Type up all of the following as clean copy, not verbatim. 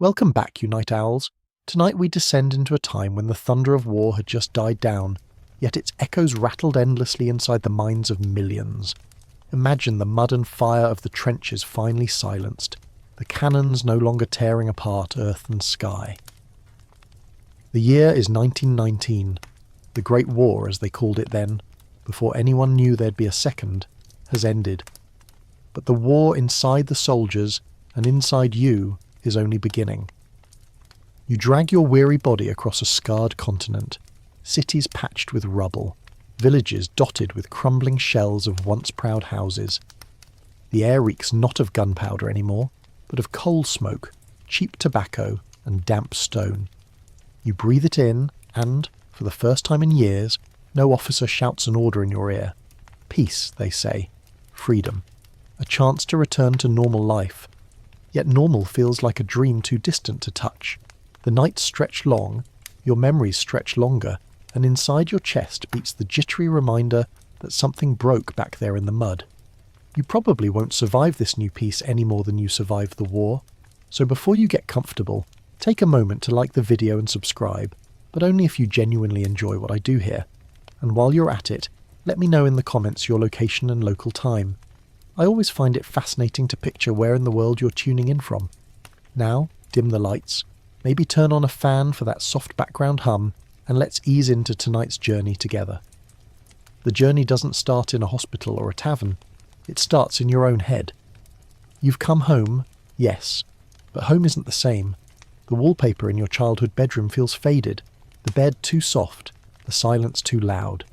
Welcome back, you night owls. Tonight we descend into a time when the thunder of war had just died down, yet its echoes rattled endlessly inside the minds of millions. Imagine the mud and fire of the trenches finally silenced, the cannons no longer tearing apart earth and sky. The year is 1919. The Great War, as they called it then, before anyone knew there'd be a second, has ended. But the war inside the soldiers and inside you is only beginning. You drag your weary body across a scarred continent, cities patched with rubble, villages dotted with crumbling shells of once proud houses. The air reeks not of gunpowder anymore, but of coal smoke, cheap tobacco, and damp stone. You breathe it in, and, for the first time in years, no officer shouts an order in your ear. Peace, they say. Freedom. A chance to return to normal life. Yet normal feels like a dream too distant to touch. The nights stretch long, your memories stretch longer, and inside your chest beats the jittery reminder that something broke back there in the mud. You probably won't survive this new peace any more than you survived the war, so before you get comfortable, take a moment to like the video and subscribe, but only if you genuinely enjoy what I do here. And while you're at it, let me know in the comments your location and local time. I always find it fascinating to picture where in the world you're tuning in from. Now, dim the lights, maybe turn on a fan for that soft background hum, and let's ease into tonight's journey together. The journey doesn't start in a hospital or a tavern, it starts in your own head. You've come home, yes, but home isn't the same. The wallpaper in your childhood bedroom feels faded, the bed too soft, the silence too loud.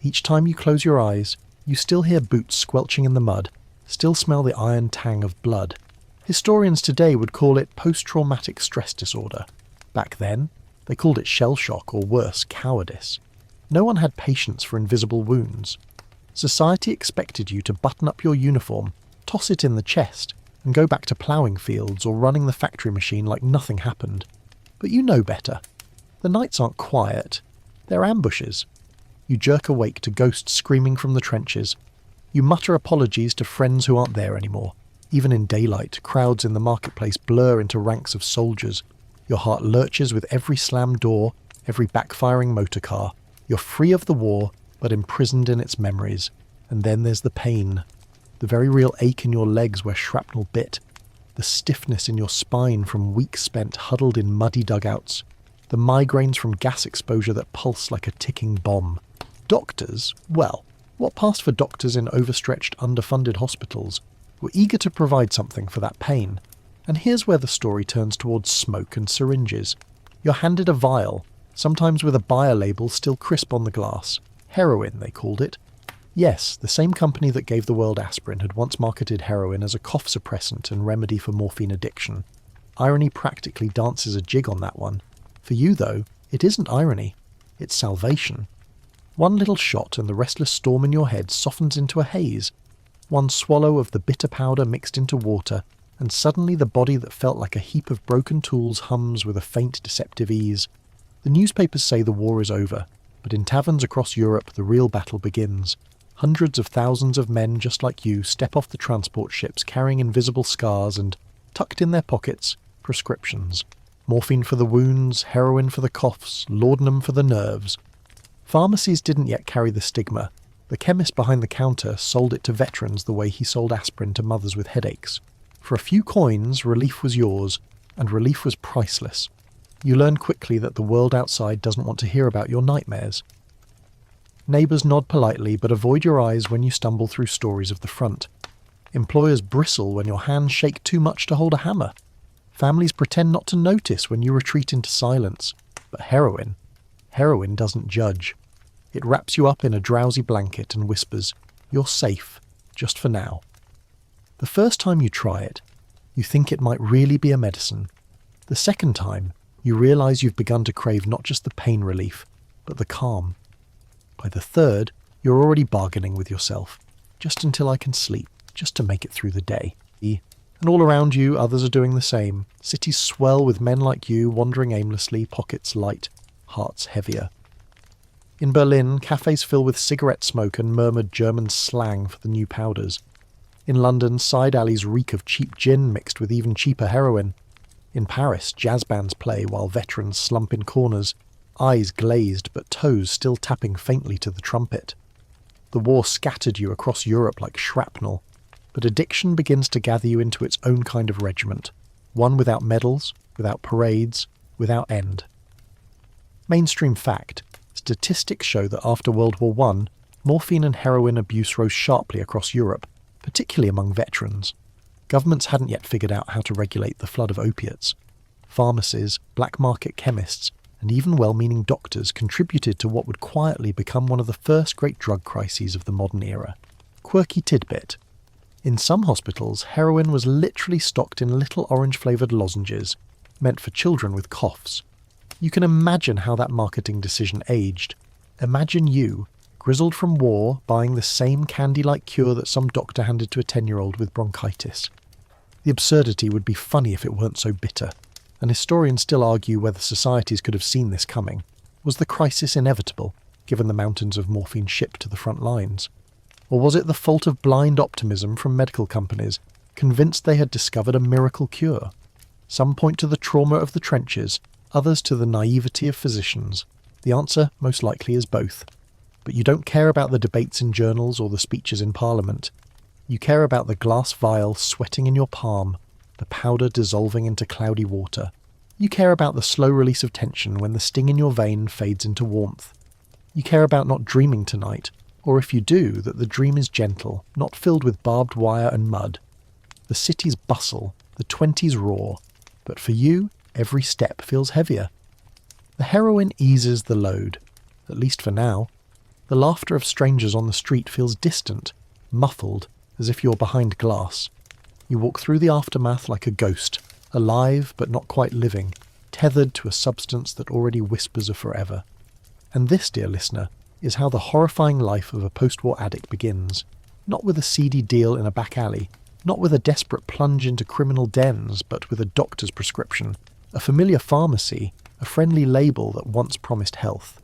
Each time you close your eyes, you still hear boots squelching in the mud, still smell the iron tang of blood. Historians today would call it post-traumatic stress disorder. Back then, they called it shell shock or worse, cowardice. No one had patience for invisible wounds. Society expected you to button up your uniform, toss it in the chest, and go back to ploughing fields or running the factory machine like nothing happened. But you know better. The nights aren't quiet. They're ambushes. You jerk awake to ghosts screaming from the trenches. You mutter apologies to friends who aren't there anymore. Even in daylight, crowds in the marketplace blur into ranks of soldiers. Your heart lurches with every slammed door, every backfiring motor car. You're free of the war, but imprisoned in its memories. And then there's the pain. The very real ache in your legs where shrapnel bit. The stiffness in your spine from weeks spent huddled in muddy dugouts. The migraines from gas exposure that pulse like a ticking bomb. Doctors, well, what passed for doctors in overstretched, underfunded hospitals, were eager to provide something for that pain. And here's where the story turns towards smoke and syringes. You're handed a vial, sometimes with a Bayer label still crisp on the glass. Heroin, they called it. Yes, the same company that gave the world aspirin had once marketed heroin as a cough suppressant and remedy for morphine addiction. Irony practically dances a jig on that one. For you, though, it isn't irony. It's salvation. One little shot and the restless storm in your head softens into a haze. One swallow of the bitter powder mixed into water, and suddenly the body that felt like a heap of broken tools hums with a faint, deceptive ease. The newspapers say the war is over, but in taverns across Europe the real battle begins. Hundreds of thousands of men just like you step off the transport ships carrying invisible scars and, tucked in their pockets, prescriptions. Morphine for the wounds, heroin for the coughs, laudanum for the nerves. Pharmacies didn't yet carry the stigma. The chemist behind the counter sold it to veterans the way he sold aspirin to mothers with headaches. For a few coins, relief was yours, and relief was priceless. You learn quickly that the world outside doesn't want to hear about your nightmares. Neighbours nod politely but avoid your eyes when you stumble through stories of the front. Employers bristle when your hands shake too much to hold a hammer. Families pretend not to notice when you retreat into silence. But heroin doesn't judge. It wraps you up in a drowsy blanket and whispers, "You're safe, just for now." The first time you try it, you think it might really be a medicine. The second time, you realise you've begun to crave not just the pain relief, but the calm. By the third, you're already bargaining with yourself. Just until I can sleep, just to make it through the day. And all around you, others are doing the same. Cities swell with men like you, wandering aimlessly, pockets light, hearts heavier. In Berlin, cafes fill with cigarette smoke and murmured German slang for the new powders. In London, side alleys reek of cheap gin mixed with even cheaper heroin. In Paris, jazz bands play while veterans slump in corners, eyes glazed but toes still tapping faintly to the trumpet. The war scattered you across Europe like shrapnel, but addiction begins to gather you into its own kind of regiment, one without medals, without parades, without end. Mainstream fact: statistics show that after World War I, morphine and heroin abuse rose sharply across Europe, particularly among veterans. Governments hadn't yet figured out how to regulate the flood of opiates. Pharmacies, black market chemists, and even well-meaning doctors contributed to what would quietly become one of the first great drug crises of the modern era. Quirky tidbit: in some hospitals, heroin was literally stocked in little orange-flavoured lozenges, meant for children with coughs. You can imagine how that marketing decision aged. Imagine you, grizzled from war, buying the same candy-like cure that some doctor handed to a 10-year-old with bronchitis. The absurdity would be funny if it weren't so bitter, and historians still argue whether societies could have seen this coming. Was the crisis inevitable, given the mountains of morphine shipped to the front lines? Or was it the fault of blind optimism from medical companies, convinced they had discovered a miracle cure? Some point to the trauma of the trenches, others to the naivety of physicians. The answer, most likely, is both. But you don't care about the debates in journals or the speeches in Parliament. You care about the glass vial sweating in your palm, the powder dissolving into cloudy water. You care about the slow release of tension when the sting in your vein fades into warmth. You care about not dreaming tonight, or if you do, that the dream is gentle, not filled with barbed wire and mud. The city's bustle, the 20s roar, but for you, every step feels heavier. The heroin eases the load, at least for now. The laughter of strangers on the street feels distant, muffled, as if you're behind glass. You walk through the aftermath like a ghost, alive but not quite living, tethered to a substance that already whispers of forever. And this, dear listener, is how the horrifying life of a post-war addict begins. Not with a seedy deal in a back alley, not with a desperate plunge into criminal dens, but with a doctor's prescription, a familiar pharmacy, a friendly label that once promised health.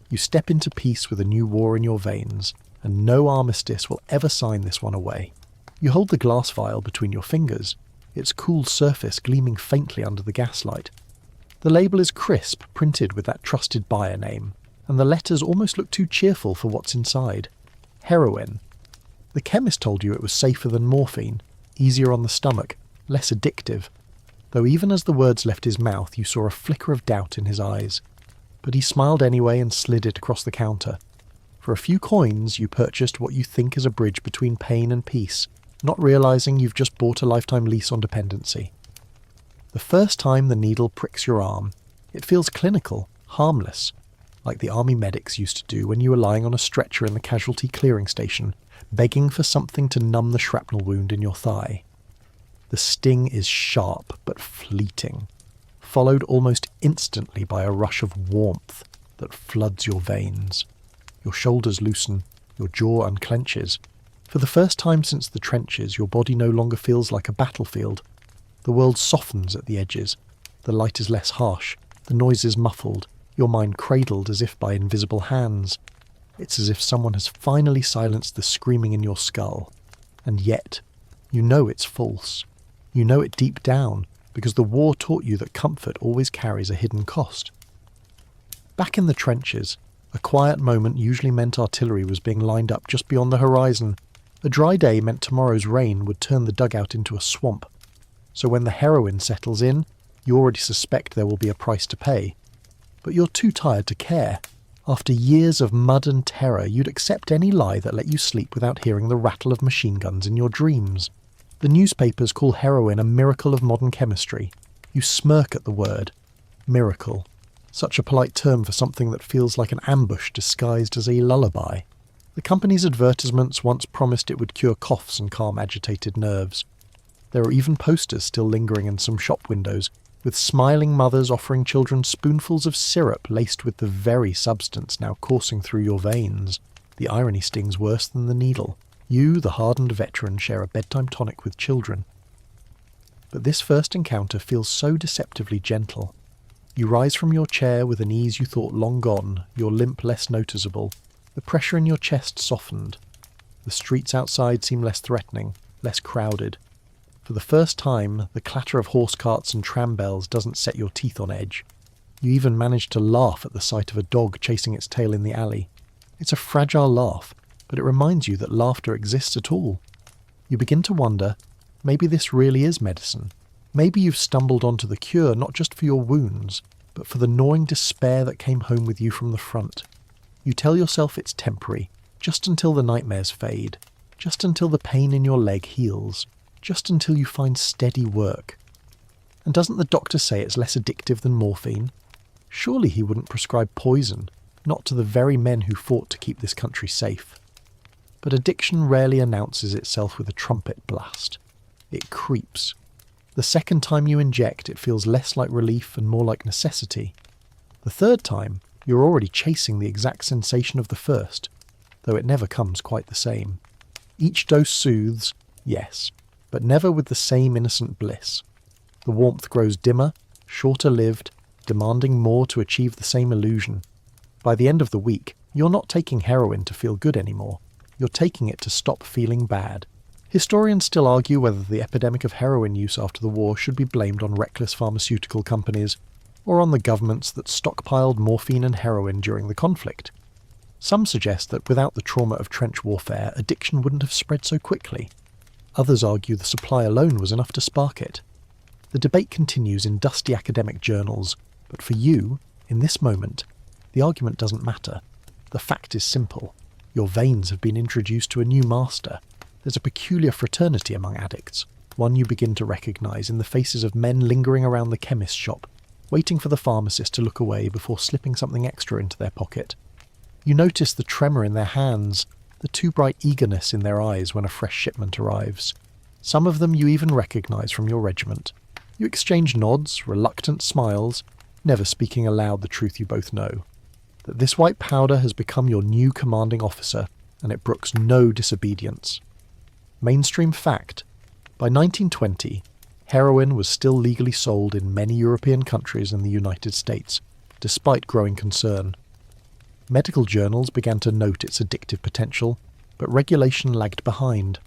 You step into peace with a new war in your veins, and no armistice will ever sign this one away. You hold the glass vial between your fingers, its cool surface gleaming faintly under the gaslight. The label is crisp, printed with that trusted buyer name, and the letters almost look too cheerful for what's inside. Heroin. The chemist told you it was safer than morphine, easier on the stomach, less addictive, though even as the words left his mouth you saw a flicker of doubt in his eyes. But he smiled anyway and slid it across the counter. For a few coins you purchased what you think is a bridge between pain and peace, not realising you've just bought a lifetime lease on dependency. The first time the needle pricks your arm, it feels clinical, harmless, like the army medics used to do when you were lying on a stretcher in the casualty clearing station, begging for something to numb the shrapnel wound in your thigh. The sting is sharp but fleeting, followed almost instantly by a rush of warmth that floods your veins. Your shoulders loosen, your jaw unclenches. For the first time since the trenches, your body no longer feels like a battlefield. The world softens at the edges. The light is less harsh, the noise is muffled, your mind cradled as if by invisible hands. It's as if someone has finally silenced the screaming in your skull. And yet, you know it's false. You know it deep down, because the war taught you that comfort always carries a hidden cost. Back in the trenches, a quiet moment usually meant artillery was being lined up just beyond the horizon. A dry day meant tomorrow's rain would turn the dugout into a swamp. So when the heroin settles in, you already suspect there will be a price to pay. But you're too tired to care. After years of mud and terror, you'd accept any lie that let you sleep without hearing the rattle of machine guns in your dreams. The newspapers call heroin a miracle of modern chemistry. You smirk at the word. Miracle. Such a polite term for something that feels like an ambush disguised as a lullaby. The company's advertisements once promised it would cure coughs and calm agitated nerves. There are even posters still lingering in some shop windows, with smiling mothers offering children spoonfuls of syrup laced with the very substance now coursing through your veins. The irony stings worse than the needle. You, the hardened veteran, share a bedtime tonic with children. But this first encounter feels so deceptively gentle. You rise from your chair with an ease you thought long gone, your limp less noticeable, the pressure in your chest softened. The streets outside seem less threatening, less crowded. For the first time, the clatter of horse carts and tram bells doesn't set your teeth on edge. You even manage to laugh at the sight of a dog chasing its tail in the alley. It's a fragile laugh, but it reminds you that laughter exists at all. You begin to wonder, maybe this really is medicine. Maybe you've stumbled onto the cure not just for your wounds, but for the gnawing despair that came home with you from the front. You tell yourself it's temporary, just until the nightmares fade, just until the pain in your leg heals, just until you find steady work. And doesn't the doctor say it's less addictive than morphine? Surely he wouldn't prescribe poison, not to the very men who fought to keep this country safe. But addiction rarely announces itself with a trumpet blast. It creeps. The second time you inject, it feels less like relief and more like necessity. The third time, you're already chasing the exact sensation of the first, though it never comes quite the same. Each dose soothes, yes, but never with the same innocent bliss. The warmth grows dimmer, shorter-lived, demanding more to achieve the same illusion. By the end of the week, you're not taking heroin to feel good anymore. You're taking it to stop feeling bad. Historians still argue whether the epidemic of heroin use after the war should be blamed on reckless pharmaceutical companies, or on the governments that stockpiled morphine and heroin during the conflict. Some suggest that without the trauma of trench warfare, addiction wouldn't have spread so quickly. Others argue the supply alone was enough to spark it. The debate continues in dusty academic journals, but for you, in this moment, the argument doesn't matter. The fact is simple. Your veins have been introduced to a new master. There's a peculiar fraternity among addicts, one you begin to recognise in the faces of men lingering around the chemist shop, waiting for the pharmacist to look away before slipping something extra into their pocket. You notice the tremor in their hands, the too bright eagerness in their eyes when a fresh shipment arrives. Some of them you even recognise from your regiment. You exchange nods, reluctant smiles, never speaking aloud the truth you both know. That this white powder has become your new commanding officer, and it brooks no disobedience. Mainstream fact. By 1920, heroin was still legally sold in many European countries and the United States, despite growing concern. Medical journals began to note its addictive potential, but regulation lagged behind.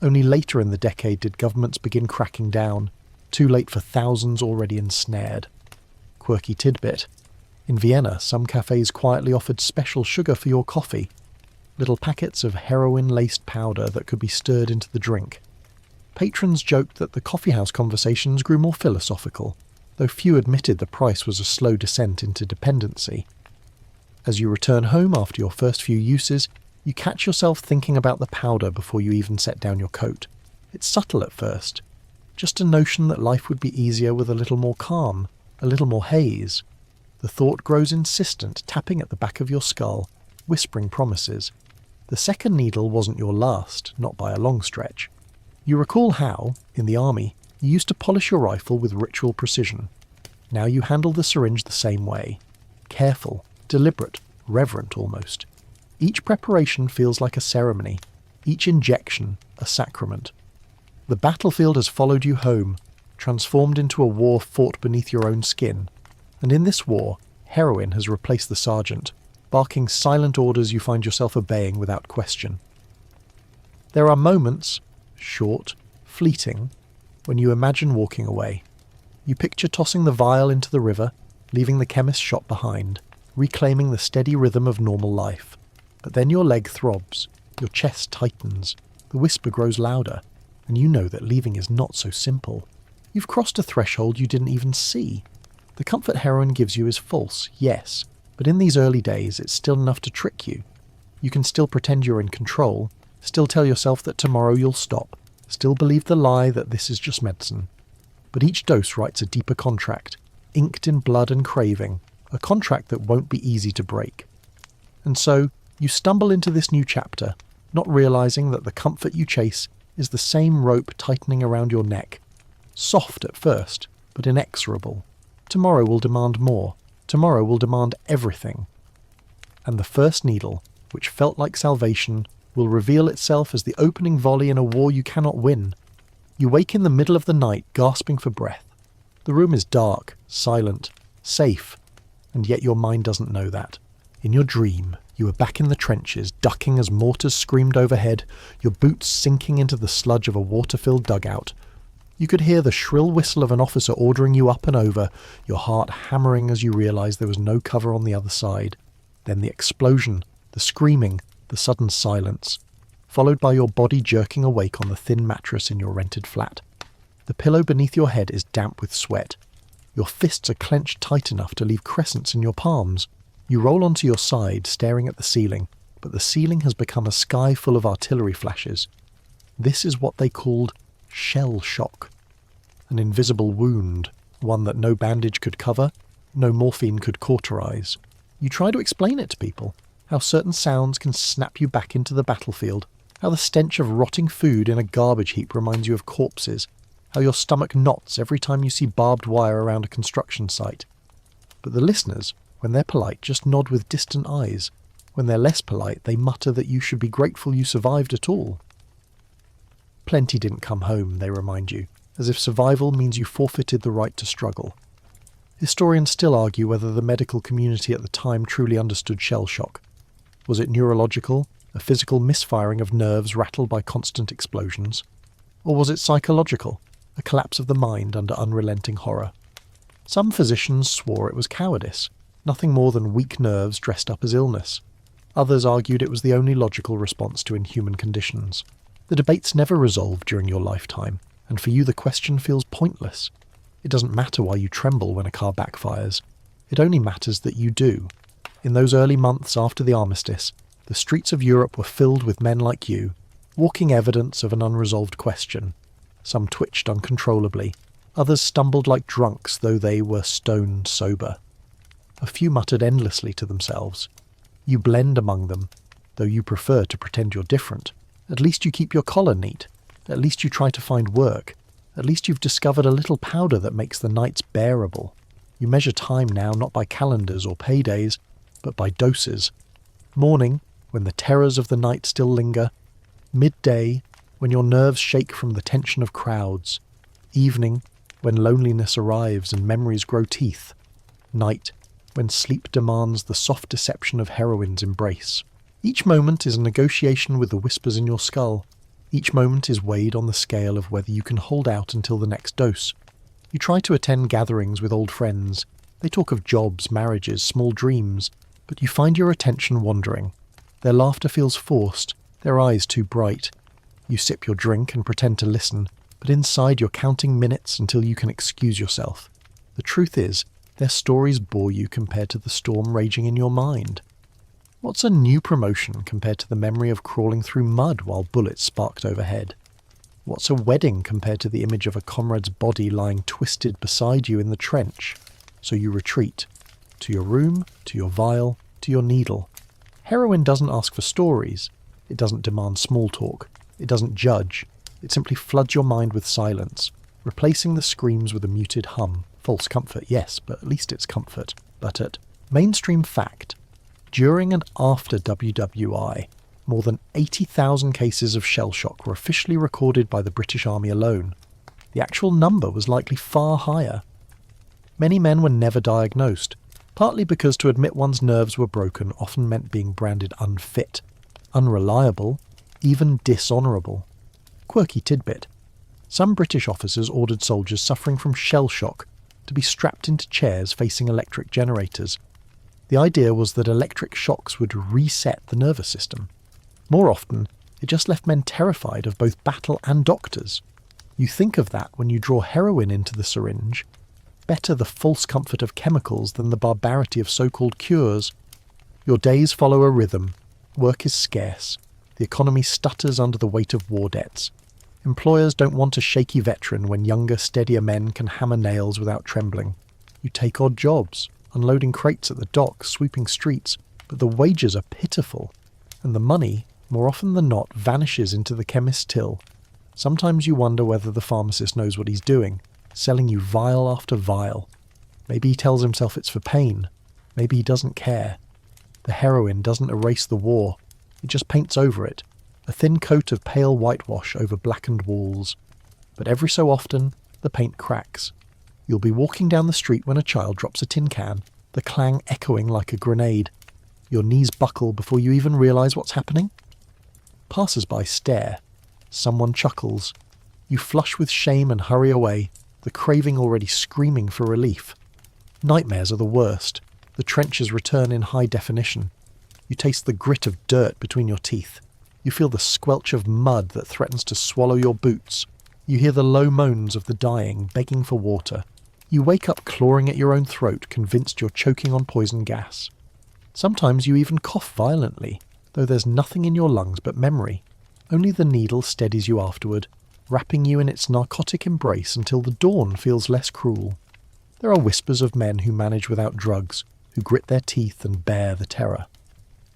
Only later in the decade did governments begin cracking down, too late for thousands already ensnared. Quirky tidbit. In Vienna, some cafes quietly offered special sugar for your coffee, little packets of heroin-laced powder that could be stirred into the drink. Patrons joked that the coffeehouse conversations grew more philosophical, though few admitted the price was a slow descent into dependency. As you return home after your first few uses, you catch yourself thinking about the powder before you even set down your coat. It's subtle at first, just a notion that life would be easier with a little more calm, a little more haze. The thought grows insistent, tapping at the back of your skull, whispering promises. The second needle wasn't your last, not by a long stretch. You recall how, in the army, you used to polish your rifle with ritual precision. Now you handle the syringe the same way. Careful, deliberate, reverent almost. Each preparation feels like a ceremony, each injection a sacrament. The battlefield has followed you home, transformed into a war fought beneath your own skin. And in this war, heroin has replaced the sergeant, barking silent orders you find yourself obeying without question. There are moments, short, fleeting, when you imagine walking away. You picture tossing the vial into the river, leaving the chemist's shop behind, reclaiming the steady rhythm of normal life. But then your leg throbs, your chest tightens, the whisper grows louder, and you know that leaving is not so simple. You've crossed a threshold you didn't even see. The comfort heroin gives you is false, yes, but in these early days it's still enough to trick you. You can still pretend you're in control, still tell yourself that tomorrow you'll stop, still believe the lie that this is just medicine. But each dose writes a deeper contract, inked in blood and craving, a contract that won't be easy to break. And so, you stumble into this new chapter, not realizing that the comfort you chase is the same rope tightening around your neck. Soft at first, but inexorable. Tomorrow will demand more. Tomorrow will demand everything. And the first needle, which felt like salvation, will reveal itself as the opening volley in a war you cannot win. You wake in the middle of the night, gasping for breath. The room is dark, silent, safe, and yet your mind doesn't know that. In your dream, you are back in the trenches, ducking as mortars screamed overhead, your boots sinking into the sludge of a water-filled dugout, You could hear the shrill whistle of an officer ordering you up and over, your heart hammering as you realised there was no cover on the other side. Then the explosion, the screaming, the sudden silence, followed by your body jerking awake on the thin mattress in your rented flat. The pillow beneath your head is damp with sweat. Your fists are clenched tight enough to leave crescents in your palms. You roll onto your side, staring at the ceiling, but the ceiling has become a sky full of artillery flashes. This is what they called shell shock. An invisible wound, one that no bandage could cover, no morphine could cauterize. You try to explain it to people, how certain sounds can snap you back into the battlefield, how the stench of rotting food in a garbage heap reminds you of corpses, how your stomach knots every time you see barbed wire around a construction site. But the listeners, when they're polite, just nod with distant eyes. When they're less polite, they mutter that you should be grateful you survived at all. Plenty didn't come home, they remind you, as if survival means you forfeited the right to struggle. Historians still argue whether the medical community at the time truly understood shell shock. Was it neurological, a physical misfiring of nerves rattled by constant explosions? Or was it psychological, a collapse of the mind under unrelenting horror? Some physicians swore it was cowardice, nothing more than weak nerves dressed up as illness. Others argued it was the only logical response to inhuman conditions. The debate's never resolved during your lifetime, and for you the question feels pointless. It doesn't matter why you tremble when a car backfires. It only matters that you do. In those early months after the armistice, the streets of Europe were filled with men like you, walking evidence of an unresolved question. Some twitched uncontrollably. Others stumbled like drunks, though they were stone sober. A few muttered endlessly to themselves. You blend among them, though you prefer to pretend you're different. At least you keep your collar neat. At least you try to find work. At least you've discovered a little powder that makes the nights bearable. You measure time now not by calendars or paydays, but by doses. Morning, when the terrors of the night still linger. Midday, when your nerves shake from the tension of crowds. Evening, when loneliness arrives and memories grow teeth. Night, when sleep demands the soft deception of heroin's embrace. Each moment is a negotiation with the whispers in your skull. Each moment is weighed on the scale of whether you can hold out until the next dose. You try to attend gatherings with old friends. They talk of jobs, marriages, small dreams, but you find your attention wandering. Their laughter feels forced, their eyes too bright. You sip your drink and pretend to listen, but inside you're counting minutes until you can excuse yourself. The truth is, their stories bore you compared to the storm raging in your mind. What's a new promotion compared to the memory of crawling through mud while bullets sparked overhead? What's a wedding compared to the image of a comrade's body lying twisted beside you in the trench? So you retreat. To your room, to your vial, to your needle. Heroin doesn't ask for stories. It doesn't demand small talk. It doesn't judge. It simply floods your mind with silence, replacing the screams with a muted hum. False comfort, yes, but at least it's comfort. But at mainstream fact, during and after WWI, more than 80,000 cases of shell shock were officially recorded by the British Army alone. The actual number was likely far higher. Many men were never diagnosed, partly because to admit one's nerves were broken often meant being branded unfit, unreliable, even dishonourable. Quirky tidbit. Some British officers ordered soldiers suffering from shell shock to be strapped into chairs facing electric generators. The idea was that electric shocks would reset the nervous system. More often, it just left men terrified of both battle and doctors. You think of that when you draw heroin into the syringe. Better the false comfort of chemicals than the barbarity of so-called cures. Your days follow a rhythm. Work is scarce. The economy stutters under the weight of war debts. Employers don't want a shaky veteran when younger, steadier men can hammer nails without trembling. You take odd jobs, unloading crates at the docks, sweeping streets, but the wages are pitiful, and the money, more often than not, vanishes into the chemist's till. Sometimes you wonder whether the pharmacist knows what he's doing, selling you vial after vial. Maybe he tells himself it's for pain. Maybe he doesn't care. The heroin doesn't erase the war. It just paints over it, a thin coat of pale whitewash over blackened walls. But every so often, the paint cracks. You'll be walking down the street when a child drops a tin can, the clang echoing like a grenade. Your knees buckle before you even realise what's happening. Passers-by stare. Someone chuckles. You flush with shame and hurry away, the craving already screaming for relief. Nightmares are the worst. The trenches return in high definition. You taste the grit of dirt between your teeth. You feel the squelch of mud that threatens to swallow your boots. You hear the low moans of the dying, begging for water. You wake up clawing at your own throat, convinced you're choking on poison gas. Sometimes you even cough violently, though there's nothing in your lungs but memory. Only the needle steadies you afterward, wrapping you in its narcotic embrace until the dawn feels less cruel. There are whispers of men who manage without drugs, who grit their teeth and bear the terror.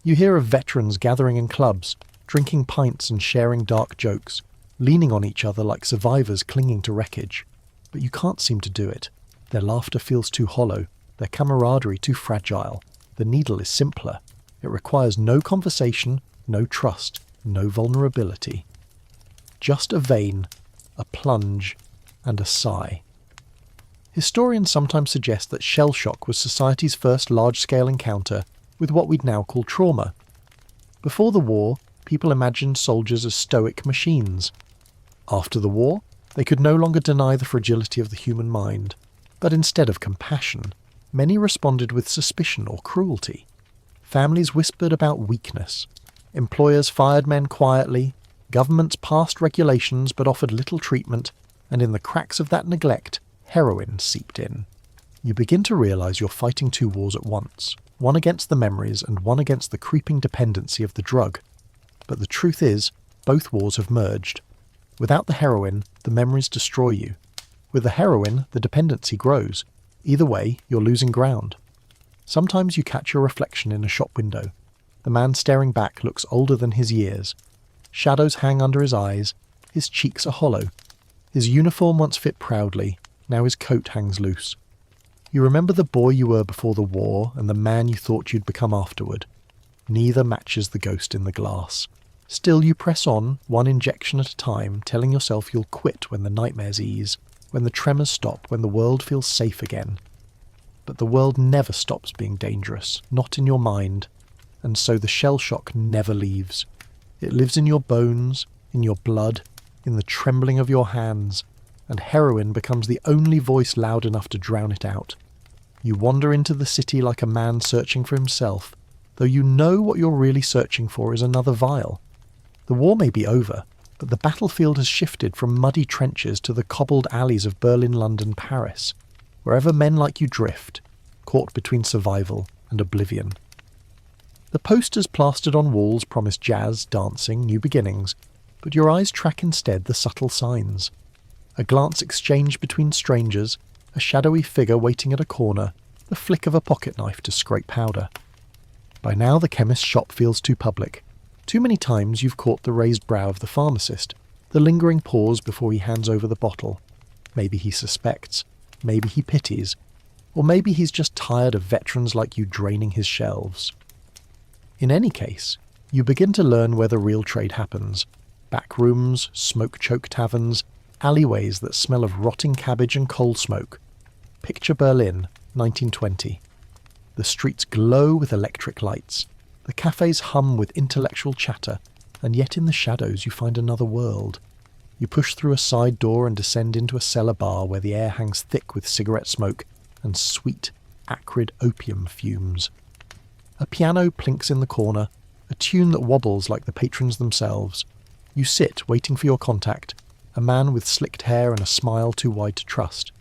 You hear of veterans gathering in clubs, drinking pints and sharing dark jokes, leaning on each other like survivors clinging to wreckage. But you can't seem to do it. Their laughter feels too hollow, their camaraderie too fragile. The needle is simpler. It requires no conversation, no trust, no vulnerability. Just a vein, a plunge, and a sigh. Historians sometimes suggest that shell shock was society's first large-scale encounter with what we'd now call trauma. Before the war, people imagined soldiers as stoic machines. After the war, they could no longer deny the fragility of the human mind. But instead of compassion, many responded with suspicion or cruelty. Families whispered about weakness. Employers fired men quietly. Governments passed regulations but offered little treatment, and in the cracks of that neglect, heroin seeped in. You begin to realize you're fighting two wars at once, one against the memories and one against the creeping dependency of the drug. But the truth is, both wars have merged. Without the heroin, the memories destroy you. With the heroin, the dependency grows. Either way, you're losing ground. Sometimes you catch your reflection in a shop window. The man staring back looks older than his years. Shadows hang under his eyes. His cheeks are hollow. His uniform once fit proudly. Now his coat hangs loose. You remember the boy you were before the war and the man you thought you'd become afterward. Neither matches the ghost in the glass. Still you press on, one injection at a time, telling yourself you'll quit when the nightmares ease, when the tremors stop, when the world feels safe again. But the world never stops being dangerous, not in your mind, and so the shell shock never leaves. It lives in your bones, in your blood, in the trembling of your hands, and heroin becomes the only voice loud enough to drown it out. You wander into the city like a man searching for himself, though you know what you're really searching for is another vial. The war may be over, but the battlefield has shifted from muddy trenches to the cobbled alleys of Berlin, London, Paris, wherever men like you drift, caught between survival and oblivion. The posters plastered on walls promise jazz, dancing, new beginnings, but your eyes track instead the subtle signs. A glance exchanged between strangers, a shadowy figure waiting at a corner, the flick of a pocket knife to scrape powder. By now the chemist's shop feels too public. Too many times you've caught the raised brow of the pharmacist, the lingering pause before he hands over the bottle. Maybe he suspects, maybe he pities, or maybe he's just tired of veterans like you draining his shelves. In any case, you begin to learn where the real trade happens. Back rooms, smoke-choked taverns, alleyways that smell of rotting cabbage and coal smoke. Picture Berlin, 1920. The streets glow with electric lights. The cafes hum with intellectual chatter, and yet in the shadows you find another world. You push through a side door and descend into a cellar bar where the air hangs thick with cigarette smoke and sweet, acrid opium fumes. A piano plinks in the corner, a tune that wobbles like the patrons themselves. You sit, waiting for your contact, a man with slicked hair and a smile too wide to trust.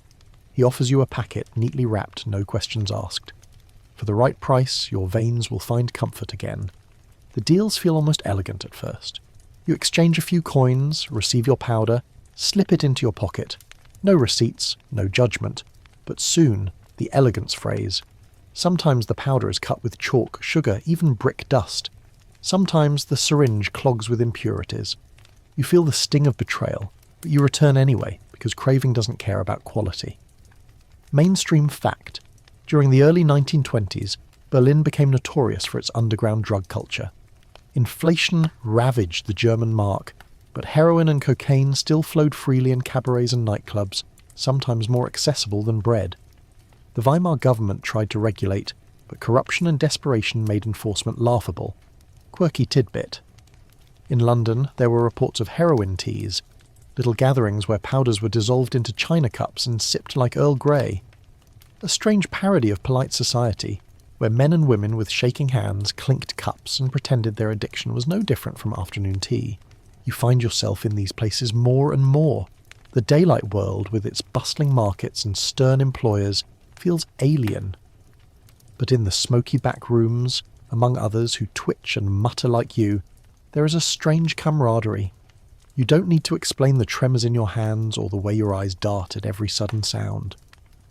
He offers you a packet, neatly wrapped, no questions asked. For the right price, your veins will find comfort again. The deals feel almost elegant at first. You exchange a few coins, receive your powder, slip it into your pocket. No receipts, no judgment. But soon, the elegance phrase. Sometimes the powder is cut with chalk, sugar, even brick dust. Sometimes the syringe clogs with impurities. You feel the sting of betrayal, but you return anyway, because craving doesn't care about quality. Mainstream fact. During the early 1920s, Berlin became notorious for its underground drug culture. Inflation ravaged the German mark, but heroin and cocaine still flowed freely in cabarets and nightclubs, sometimes more accessible than bread. The Weimar government tried to regulate, but corruption and desperation made enforcement laughable. Quirky tidbit. In London, there were reports of heroin teas. little gatherings where powders were dissolved into china cups and sipped like Earl Grey. A strange parody of polite society, where men and women with shaking hands clinked cups and pretended their addiction was no different from afternoon tea. You find yourself in these places more and more. The daylight world, with its bustling markets and stern employers, feels alien. But in the smoky back rooms, among others who twitch and mutter like you, there is a strange camaraderie. You don't need to explain the tremors in your hands or the way your eyes dart at every sudden sound.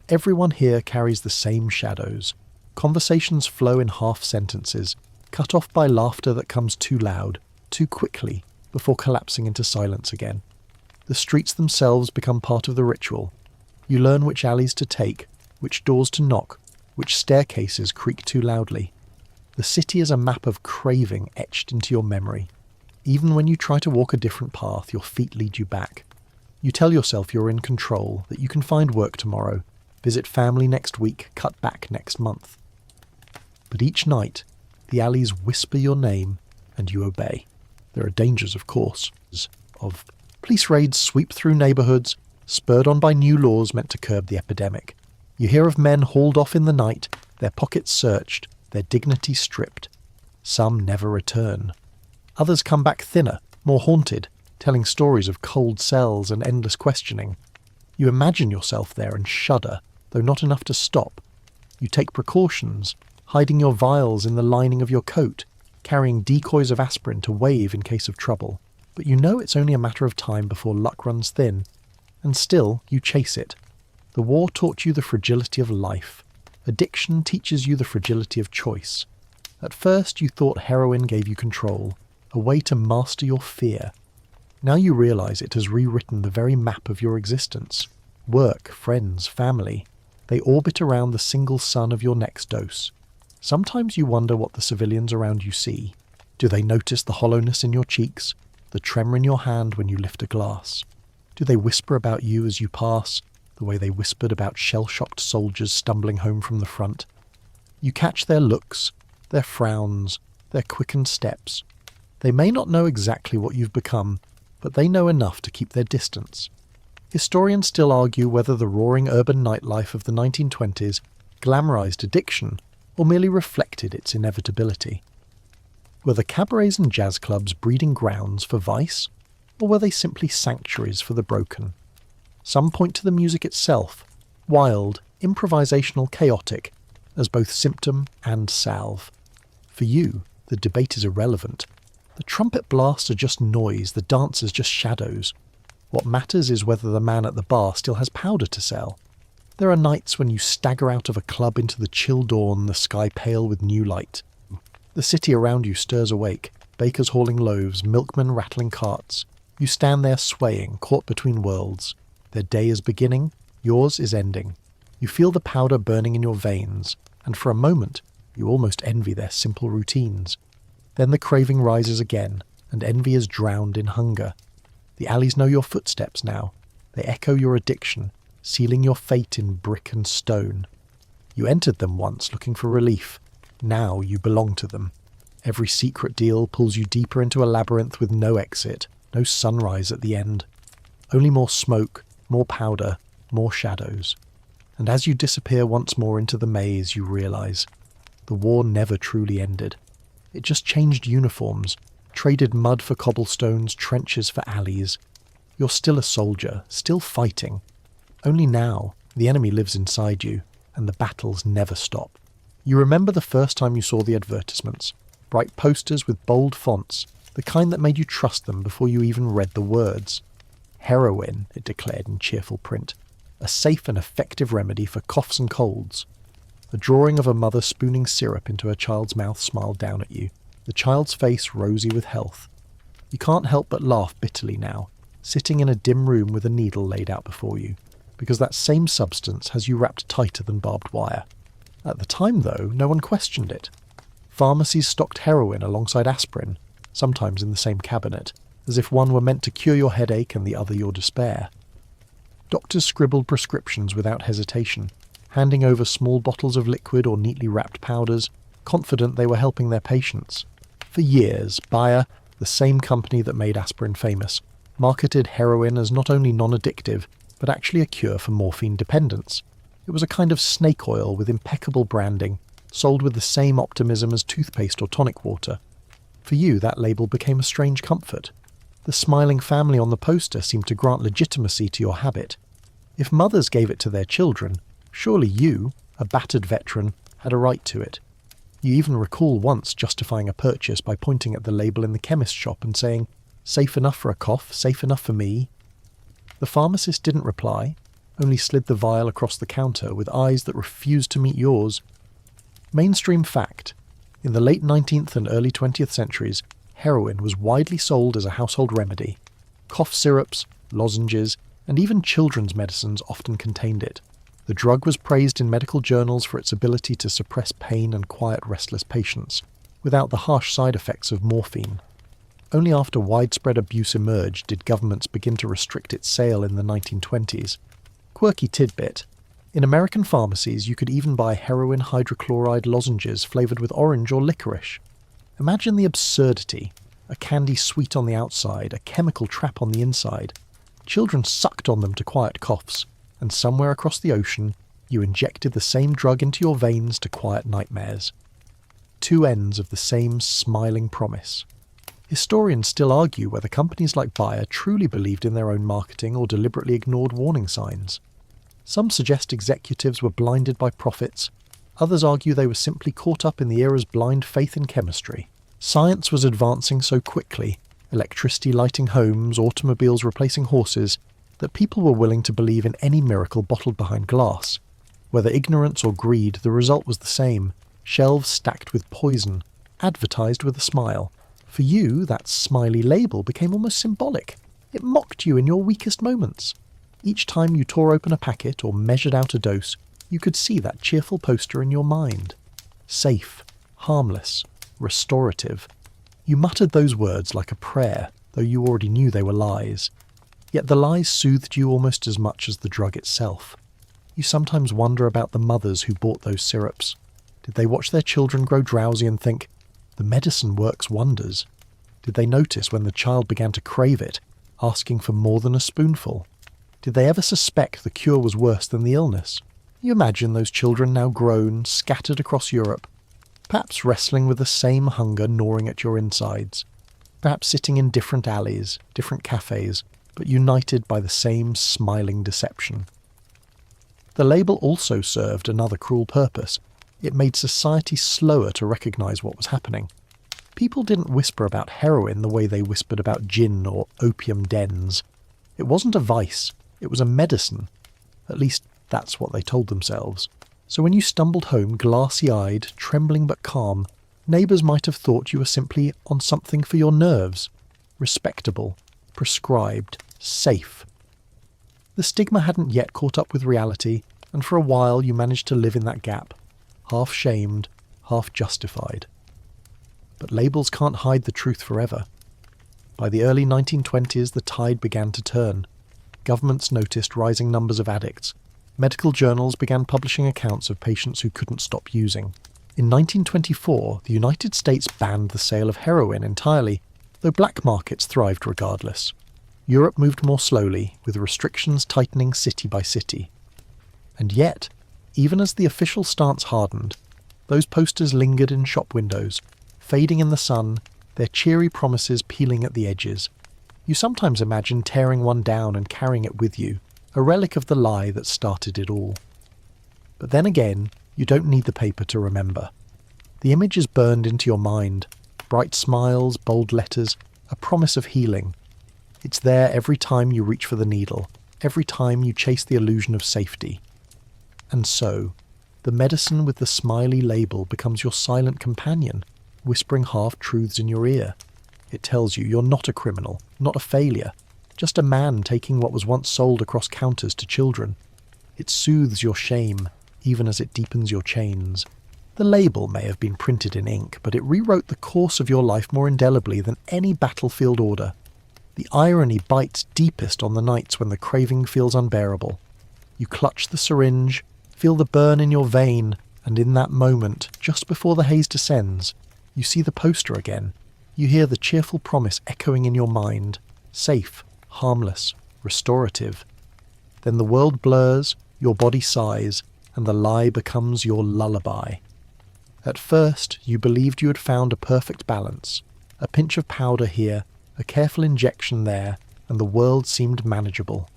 Everyone here carries the same shadows. Conversations flow in half sentences, cut off by laughter that comes too loud, too quickly, before collapsing into silence again. The streets themselves become part of the ritual. You learn which alleys to take, which doors to knock, which staircases creak too loudly. The city is a map of craving etched into your memory. Even when you try to walk a different path, your feet lead you back. You tell yourself you're in control, that you can find work tomorrow, visit family next week, cut back next month. But each night, the alleys whisper your name, and you obey. There are dangers, of course, of police raids sweep through neighbourhoods, spurred on by new laws meant to curb the epidemic. You hear of men hauled off in the night, their pockets searched, their dignity stripped. Some never return. Others come back thinner, more haunted, telling stories of cold cells and endless questioning. You imagine yourself there and shudder, though not enough to stop. You take precautions, hiding your vials in the lining of your coat, carrying decoys of aspirin to wave in case of trouble. But you know it's only a matter of time before luck runs thin. And still, you chase it. The war taught you the fragility of life. Addiction teaches you the fragility of choice. At first you thought heroin gave you control, a way to master your fear. Now you realise it has rewritten the very map of your existence. Work, friends, family. They orbit around the single sun of your next dose. Sometimes you wonder what the civilians around you see. Do they notice the hollowness in your cheeks, the tremor in your hand when you lift a glass? Do they whisper about you as you pass, the way they whispered about shell-shocked soldiers stumbling home from the front? You catch their looks, their frowns, their quickened steps. They may not know exactly what you've become, but they know enough to keep their distance. Historians still argue whether the roaring urban nightlife of the 1920s glamorized addiction or merely reflected its inevitability. Were the cabarets and jazz clubs breeding grounds for vice, or were they simply sanctuaries for the broken? Some point to the music itself, wild, improvisational, chaotic, as both symptom and salve. For you, the debate is irrelevant. The trumpet blasts are just noise, the dancers just shadows. What matters is whether the man at the bar still has powder to sell. There are nights when you stagger out of a club into the chill dawn, the sky pale with new light. The city around you stirs awake, bakers hauling loaves, milkmen rattling carts. You stand there swaying, caught between worlds. Their day is beginning, yours is ending. You feel the powder burning in your veins, and for a moment you almost envy their simple routines. Then the craving rises again, and envy is drowned in hunger. The alleys know your footsteps now. They echo your addiction, sealing your fate in brick and stone. You entered them once looking for relief. Now you belong to them. Every secret deal pulls you deeper into a labyrinth with no exit, no sunrise at the end. Only more smoke, more powder, more shadows. And as you disappear once more into the maze, you realise the war never truly ended. It just changed uniforms, traded mud for cobblestones, trenches for alleys. You're still a soldier, still fighting. Only now, the enemy lives inside you, and the battles never stop. You remember the first time you saw the advertisements, bright posters with bold fonts, the kind that made you trust them before you even read the words. Heroin, it declared in cheerful print, a safe and effective remedy for coughs and colds. A drawing of a mother spooning syrup into her child's mouth smiled down at you, the child's face rosy with health. You can't help but laugh bitterly now, sitting in a dim room with a needle laid out before you, because that same substance has you wrapped tighter than barbed wire. At the time, though, no one questioned it. Pharmacies stocked heroin alongside aspirin, sometimes in the same cabinet, as if one were meant to cure your headache and the other your despair. Doctors scribbled prescriptions without hesitation, handing over small bottles of liquid or neatly wrapped powders, confident they were helping their patients. For years, Bayer, the same company that made aspirin famous, marketed heroin as not only non-addictive, but actually a cure for morphine dependence. It was a kind of snake oil with impeccable branding, sold with the same optimism as toothpaste or tonic water. For you, that label became a strange comfort. The smiling family on the poster seemed to grant legitimacy to your habit. If mothers gave it to their children, surely you, a battered veteran, had a right to it. You even recall once justifying a purchase by pointing at the label in the chemist shop and saying, "Safe enough for a cough, safe enough for me." The pharmacist didn't reply, only slid the vial across the counter with eyes that refused to meet yours. Mainstream fact. In the late 19th and early 20th centuries, heroin was widely sold as a household remedy. Cough syrups, lozenges, and even children's medicines often contained it. The drug was praised in medical journals for its ability to suppress pain and quiet restless patients, without the harsh side effects of morphine. Only after widespread abuse emerged did governments begin to restrict its sale in the 1920s. Quirky tidbit. In American pharmacies, you could even buy heroin hydrochloride lozenges flavoured with orange or licorice. Imagine the absurdity. A candy sweet on the outside, a chemical trap on the inside. Children sucked on them to quiet coughs, and somewhere across the ocean, you injected the same drug into your veins to quiet nightmares. Two ends of the same smiling promise. Historians still argue whether companies like Bayer truly believed in their own marketing or deliberately ignored warning signs. Some suggest executives were blinded by profits. Others argue they were simply caught up in the era's blind faith in chemistry. Science was advancing so quickly, electricity lighting homes, automobiles replacing horses, that people were willing to believe in any miracle bottled behind glass. Whether ignorance or greed, the result was the same. Shelves stacked with poison, advertised with a smile. For you, that smiley label became almost symbolic. It mocked you in your weakest moments. Each time you tore open a packet or measured out a dose, you could see that cheerful poster in your mind. Safe, harmless, restorative. You muttered those words like a prayer, though you already knew they were lies. Yet the lies soothed you almost as much as the drug itself. You sometimes wonder about the mothers who bought those syrups. Did they watch their children grow drowsy and think, "The medicine works wonders"? Did they notice when the child began to crave it, asking for more than a spoonful? Did they ever suspect the cure was worse than the illness? You imagine those children now grown, scattered across Europe, perhaps wrestling with the same hunger gnawing at your insides, perhaps sitting in different alleys, different cafes, but united by the same smiling deception. The label also served another cruel purpose. It made society slower to recognise what was happening. People didn't whisper about heroin the way they whispered about gin or opium dens. It wasn't a vice, it was a medicine. At least that's what they told themselves. So when you stumbled home glassy-eyed, trembling but calm, neighbours might have thought you were simply on something for your nerves. Respectable, prescribed, safe. The stigma hadn't yet caught up with reality, and for a while you managed to live in that gap, half shamed, half justified. But labels can't hide the truth forever. By the early 1920s, the tide began to turn. Governments noticed rising numbers of addicts. Medical journals began publishing accounts of patients who couldn't stop using. In 1924, the United States banned the sale of heroin entirely, though black markets thrived regardless. Europe moved more slowly, with restrictions tightening city by city. And yet, even as the official stance hardened, those posters lingered in shop windows, fading in the sun, their cheery promises peeling at the edges. You sometimes imagine tearing one down and carrying it with you, a relic of the lie that started it all. But then again, you don't need the paper to remember. The image is burned into your mind, bright smiles, bold letters, a promise of healing. It's there every time you reach for the needle, every time you chase the illusion of safety. And so, the medicine with the smiley label becomes your silent companion, whispering half-truths in your ear. It tells you you're not a criminal, not a failure, just a man taking what was once sold across counters to children. It soothes your shame, even as it deepens your chains. The label may have been printed in ink, but it rewrote the course of your life more indelibly than any battlefield order. The irony bites deepest on the nights when the craving feels unbearable. You clutch the syringe, feel the burn in your vein, and in that moment, just before the haze descends, you see the poster again. You hear the cheerful promise echoing in your mind. Safe, harmless, restorative. Then the world blurs, your body sighs, and the lie becomes your lullaby. At first, you believed you had found a perfect balance, a pinch of powder here, a careful injection there, and the world seemed manageable.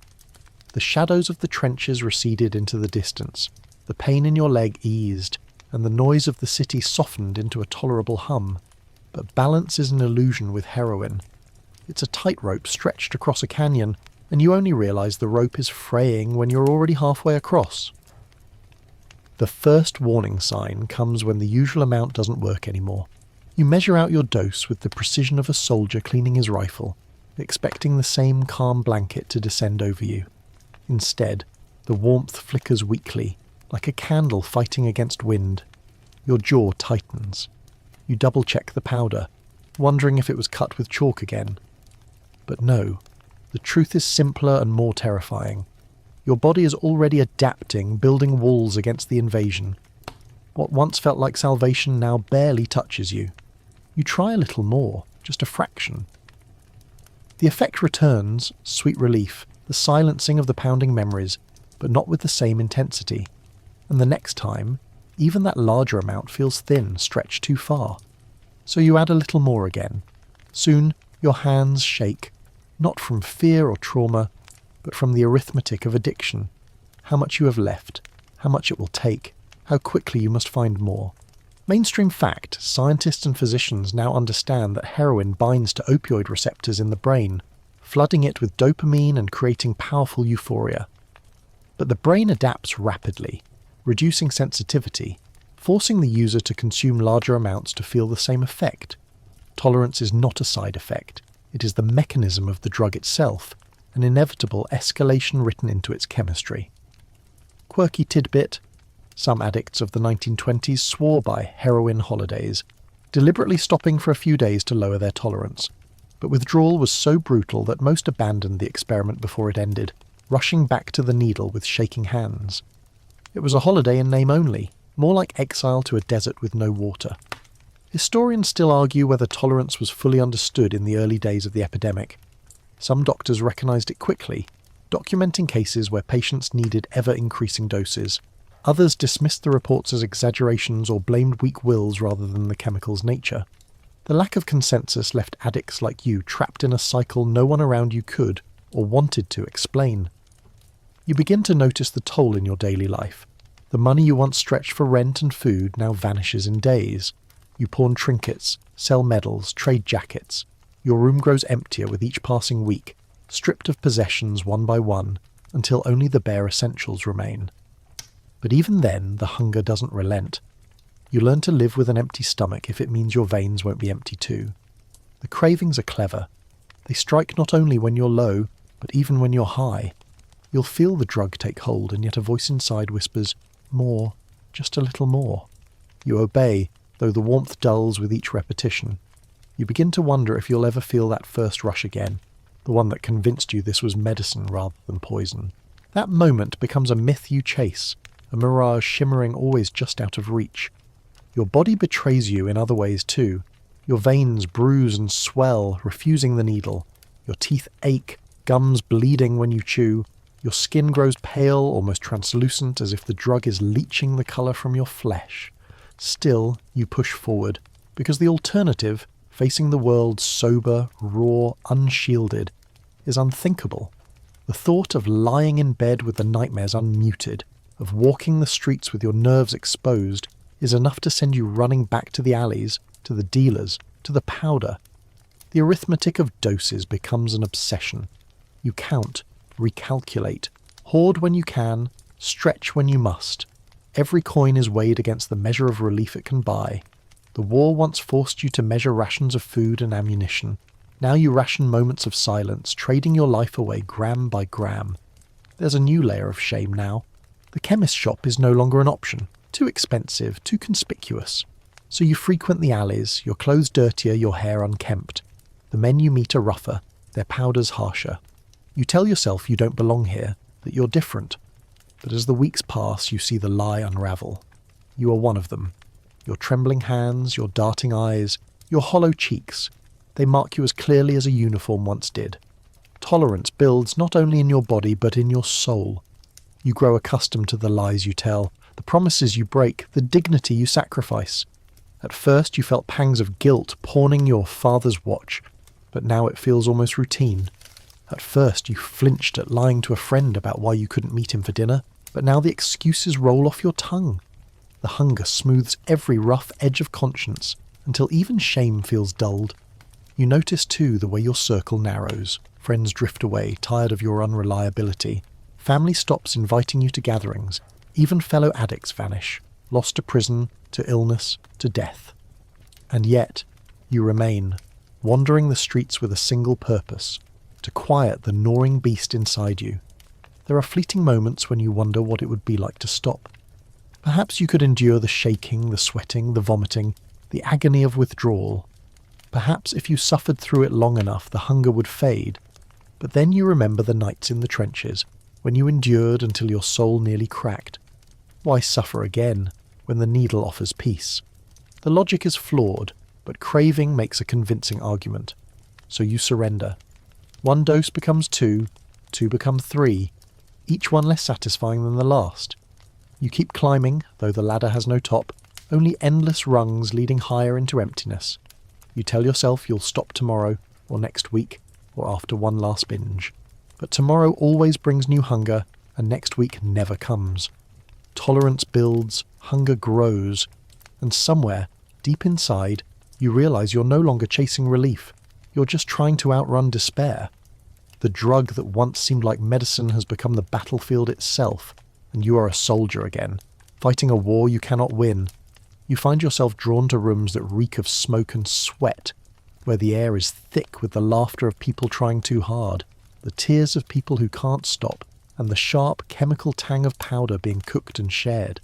The shadows of the trenches receded into the distance, the pain in your leg eased, and the noise of the city softened into a tolerable hum. But balance is an illusion with heroin. It's a tightrope stretched across a canyon, and you only realise the rope is fraying when you're already halfway across. The first warning sign comes when the usual amount doesn't work anymore. You measure out your dose with the precision of a soldier cleaning his rifle, expecting the same calm blanket to descend over you. Instead, the warmth flickers weakly, like a candle fighting against wind. Your jaw tightens. You double-check the powder, wondering if it was cut with chalk again. But no, the truth is simpler and more terrifying. Your body is already adapting, building walls against the invasion. What once felt like salvation now barely touches you. You try a little more, just a fraction. The effect returns, sweet relief, the silencing of the pounding memories, but not with the same intensity. And the next time, even that larger amount feels thin, stretched too far. So you add a little more again. Soon, your hands shake, not from fear or trauma, but from the arithmetic of addiction. How much you have left, how much it will take, how quickly you must find more. Mainstream fact, scientists and physicians now understand that heroin binds to opioid receptors in the brain, flooding it with dopamine and creating powerful euphoria. But the brain adapts rapidly, reducing sensitivity, forcing the user to consume larger amounts to feel the same effect. Tolerance is not a side effect. It is the mechanism of the drug itself, an inevitable escalation written into its chemistry. Quirky tidbit: some addicts of the 1920s swore by heroin holidays, deliberately stopping for a few days to lower their tolerance. But withdrawal was so brutal that most abandoned the experiment before it ended, rushing back to the needle with shaking hands. It was a holiday in name only, more like exile to a desert with no water. Historians still argue whether tolerance was fully understood in the early days of the epidemic. Some doctors recognised it quickly, documenting cases where patients needed ever-increasing doses. Others dismissed the reports as exaggerations or blamed weak wills rather than the chemical's nature. The lack of consensus left addicts like you trapped in a cycle no one around you could, or wanted to, explain. You begin to notice the toll in your daily life. The money you once stretched for rent and food now vanishes in days. You pawn trinkets, sell medals, trade jackets. Your room grows emptier with each passing week, stripped of possessions one by one, until only the bare essentials remain. But even then, the hunger doesn't relent. You learn to live with an empty stomach if it means your veins won't be empty too. The cravings are clever. They strike not only when you're low, but even when you're high. You'll feel the drug take hold, and yet a voice inside whispers, "More, just a little more." You obey, though the warmth dulls with each repetition. You begin to wonder if you'll ever feel that first rush again, the one that convinced you this was medicine rather than poison. That moment becomes a myth you chase, a mirage shimmering always just out of reach. Your body betrays you in other ways too. Your veins bruise and swell, refusing the needle. Your teeth ache, gums bleeding when you chew. Your skin grows pale, almost translucent, as if the drug is leaching the colour from your flesh. Still, you push forward, because the alternative, facing the world sober, raw, unshielded, is unthinkable. The thought of lying in bed with the nightmares unmuted, of walking the streets with your nerves exposed, is enough to send you running back to the alleys, to the dealers, to the powder. The arithmetic of doses becomes an obsession. You count, recalculate, hoard when you can, stretch when you must. Every coin is weighed against the measure of relief it can buy. The war once forced you to measure rations of food and ammunition. Now you ration moments of silence, trading your life away gram by gram. There's a new layer of shame now. The chemist shop is no longer an option. Too expensive, too conspicuous. So you frequent the alleys, your clothes dirtier, your hair unkempt. The men you meet are rougher, their powders harsher. You tell yourself you don't belong here, that you're different. But as the weeks pass, you see the lie unravel. You are one of them. Your trembling hands, your darting eyes, your hollow cheeks, they mark you as clearly as a uniform once did. Tolerance builds not only in your body but in your soul. You grow accustomed to the lies you tell, the promises you break, the dignity you sacrifice. At first you felt pangs of guilt pawning your father's watch, but now it feels almost routine. At first you flinched at lying to a friend about why you couldn't meet him for dinner, but now the excuses roll off your tongue. The hunger smooths every rough edge of conscience, until even shame feels dulled. You notice too the way your circle narrows. Friends drift away, tired of your unreliability. Family stops inviting you to gatherings. Even fellow addicts vanish, lost to prison, to illness, to death. And yet, you remain, wandering the streets with a single purpose, to quiet the gnawing beast inside you. There are fleeting moments when you wonder what it would be like to stop. Perhaps you could endure the shaking, the sweating, the vomiting, the agony of withdrawal. Perhaps if you suffered through it long enough, the hunger would fade. But then you remember the nights in the trenches, when you endured until your soul nearly cracked. Why suffer again, when the needle offers peace? The logic is flawed, but craving makes a convincing argument. So you surrender. One dose becomes two become three, each one less satisfying than the last. You keep climbing, though the ladder has no top, only endless rungs leading higher into emptiness. You tell yourself you'll stop tomorrow, or next week, or after one last binge. But tomorrow always brings new hunger, and next week never comes. Tolerance builds, hunger grows, and somewhere, deep inside, you realize you're no longer chasing relief. You're just trying to outrun despair. The drug that once seemed like medicine has become the battlefield itself, and you are a soldier again, fighting a war you cannot win. You find yourself drawn to rooms that reek of smoke and sweat, where the air is thick with the laughter of people trying too hard, the tears of people who can't stop, and the sharp chemical tang of powder being cooked and shared.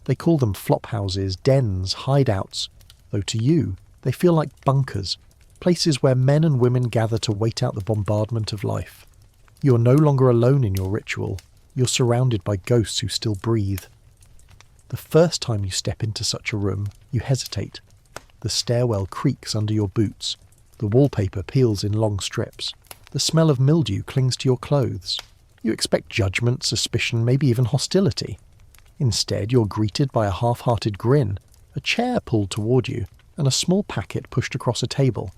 They call them flop houses, dens, hideouts, though to you they feel like bunkers, places where men and women gather to wait out the bombardment of life. You're no longer alone in your ritual. You're surrounded by ghosts who still breathe. The first time you step into such a room, you hesitate. The stairwell creaks under your boots. The wallpaper peels in long strips. The smell of mildew clings to your clothes. You expect judgment, suspicion, maybe even hostility. Instead, you're greeted by a half-hearted grin, a chair pulled toward you, and a small packet pushed across a table.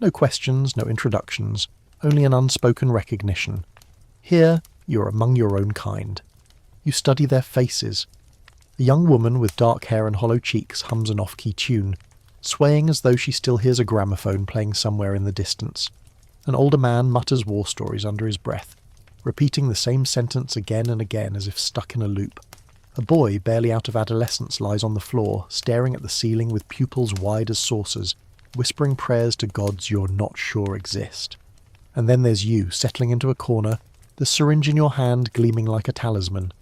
No questions, no introductions, only an unspoken recognition. Here, you're among your own kind. You study their faces. A young woman with dark hair and hollow cheeks hums an off-key tune, swaying as though she still hears a gramophone playing somewhere in the distance. An older man mutters war stories under his breath, repeating the same sentence again and again as if stuck in a loop. A boy barely out of adolescence lies on the floor, staring at the ceiling with pupils wide as saucers, whispering prayers to gods you're not sure exist. And then there's you, settling into a corner, the syringe in your hand gleaming like a talisman.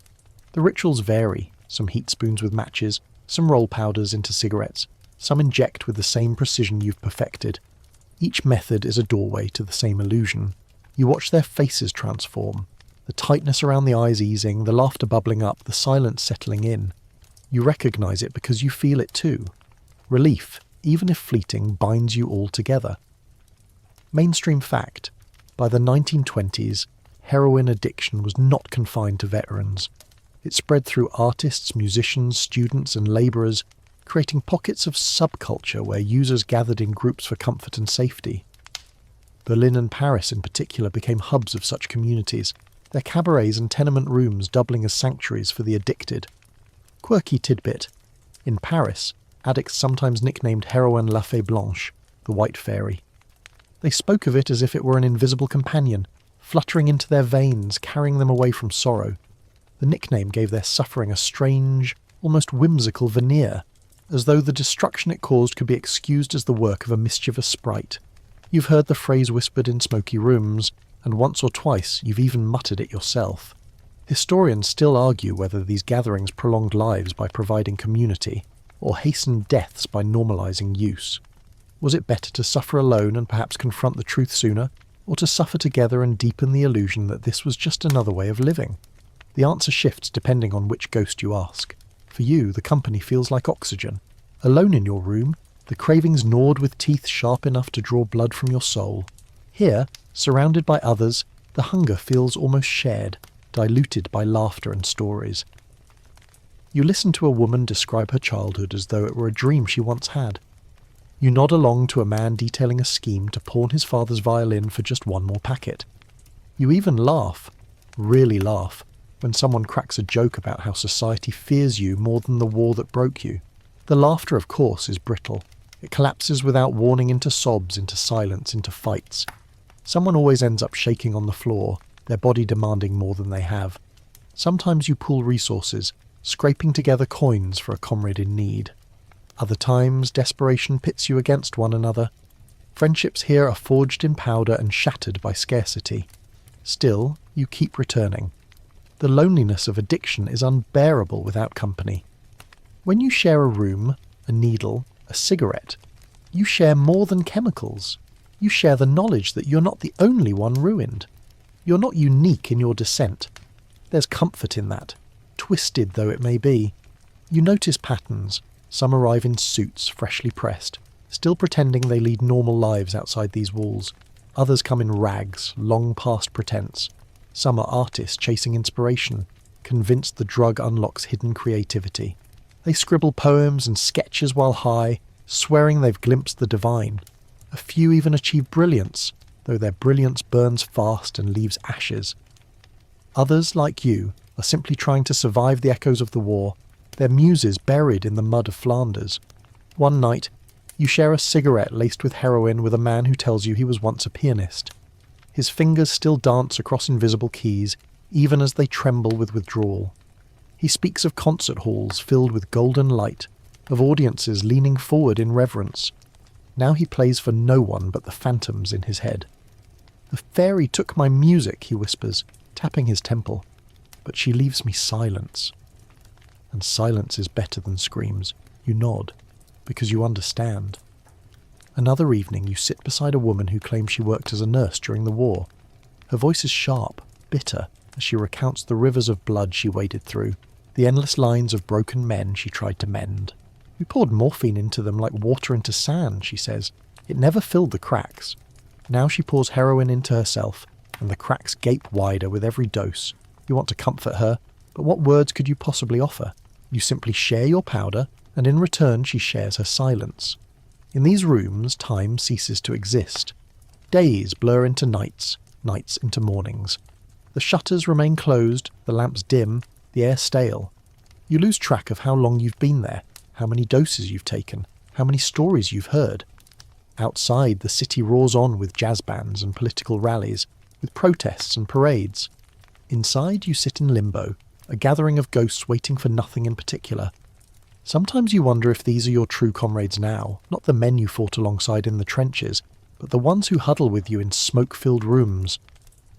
The rituals vary, some heat spoons with matches, some roll powders into cigarettes, some inject with the same precision you've perfected. Each method is a doorway to the same illusion. You watch their faces transform, the tightness around the eyes easing, the laughter bubbling up, the silence settling in. You recognize it because you feel it too. Relief, even if fleeting, binds you all together. Mainstream fact: by the 1920s, heroin addiction was not confined to veterans. It spread through artists, musicians, students and labourers, creating pockets of subculture where users gathered in groups for comfort and safety. Berlin and Paris in particular became hubs of such communities, their cabarets and tenement rooms doubling as sanctuaries for the addicted. Quirky tidbit: in Paris, addicts sometimes nicknamed heroin La Fée Blanche, the White Fairy. They spoke of it as if it were an invisible companion, fluttering into their veins, carrying them away from sorrow. The nickname gave their suffering a strange, almost whimsical veneer, as though the destruction it caused could be excused as the work of a mischievous sprite. You've heard the phrase whispered in smoky rooms, and once or twice you've even muttered it yourself. Historians still argue whether these gatherings prolonged lives by providing community, or hastened deaths by normalizing use. Was it better to suffer alone and perhaps confront the truth sooner, or to suffer together and deepen the illusion that this was just another way of living? The answer shifts depending on which ghost you ask. For you, the company feels like oxygen. Alone in your room, the cravings gnawed with teeth sharp enough to draw blood from your soul. Here, surrounded by others, the hunger feels almost shared, diluted by laughter and stories. You listen to a woman describe her childhood as though it were a dream she once had. You nod along to a man detailing a scheme to pawn his father's violin for just one more packet. You even laugh, really laugh, when someone cracks a joke about how society fears you more than the war that broke you. The laughter, of course, is brittle. It collapses without warning into sobs, into silence, into fights. Someone always ends up shaking on the floor, their body demanding more than they have. Sometimes you pool resources, scraping together coins for a comrade in need. Other times, desperation pits you against one another. Friendships here are forged in powder and shattered by scarcity. Still, you keep returning. The loneliness of addiction is unbearable without company. When you share a room, a needle, a cigarette, you share more than chemicals. You share the knowledge that you're not the only one ruined. You're not unique in your descent. There's comfort in that, twisted though it may be. You notice patterns. Some arrive in suits, freshly pressed, still pretending they lead normal lives outside these walls. Others come in rags, long past pretense. Some are artists chasing inspiration, convinced the drug unlocks hidden creativity. They scribble poems and sketches while high, swearing they've glimpsed the divine. A few even achieve brilliance, though their brilliance burns fast and leaves ashes. Others, like you, are simply trying to survive the echoes of the war, their muses buried in the mud of Flanders. One night, you share a cigarette laced with heroin with a man who tells you he was once a pianist. His fingers still dance across invisible keys, even as they tremble with withdrawal. He speaks of concert halls filled with golden light, of audiences leaning forward in reverence. Now he plays for no one but the phantoms in his head. "The fairy took my music," he whispers, tapping his temple, "but she leaves me silence." And silence is better than screams. You nod, because you understand. Another evening you sit beside a woman who claims she worked as a nurse during the war. Her voice is sharp, bitter, as she recounts the rivers of blood she waded through, the endless lines of broken men she tried to mend. "We poured morphine into them like water into sand," she says. "It never filled the cracks." Now she pours heroin into herself, and the cracks gape wider with every dose. You want to comfort her, but what words could you possibly offer? You simply share your powder, and in return she shares her silence. In these rooms, time ceases to exist. Days blur into nights, nights into mornings. The shutters remain closed, the lamps dim, the air stale. You lose track of how long you've been there, how many doses you've taken, how many stories you've heard. Outside, the city roars on with jazz bands and political rallies, with protests and parades. Inside, you sit in limbo, a gathering of ghosts waiting for nothing in particular. Sometimes you wonder if these are your true comrades now, not the men you fought alongside in the trenches, but the ones who huddle with you in smoke-filled rooms.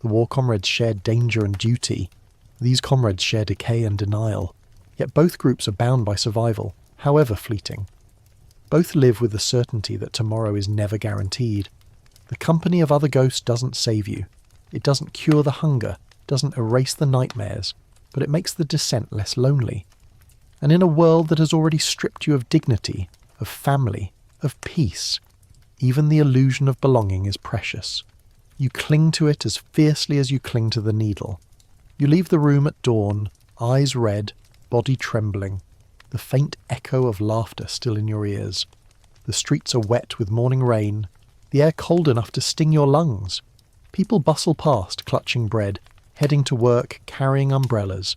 The war comrades shared danger and duty. These comrades share decay and denial. Yet both groups are bound by survival, however fleeting. Both live with the certainty that tomorrow is never guaranteed. The company of other ghosts doesn't save you. It doesn't cure the hunger, doesn't erase the nightmares, but it makes the descent less lonely. And in a world that has already stripped you of dignity, of family, of peace, even the illusion of belonging is precious. You cling to it as fiercely as you cling to the needle. You leave the room at dawn, eyes red, body trembling, the faint echo of laughter still in your ears. The streets are wet with morning rain, the air cold enough to sting your lungs. People bustle past, clutching bread, heading to work, carrying umbrellas.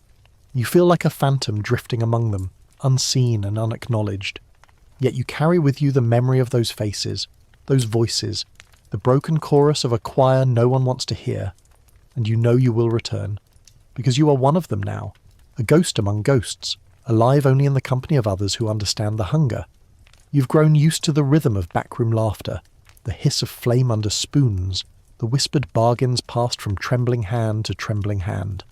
You feel like a phantom drifting among them, unseen and unacknowledged. Yet you carry with you the memory of those faces, those voices, the broken chorus of a choir no one wants to hear, and you know you will return, because you are one of them now, a ghost among ghosts, alive only in the company of others who understand the hunger. You've grown used to the rhythm of backroom laughter, the hiss of flame under spoons, the whispered bargains passed from trembling hand to trembling hand.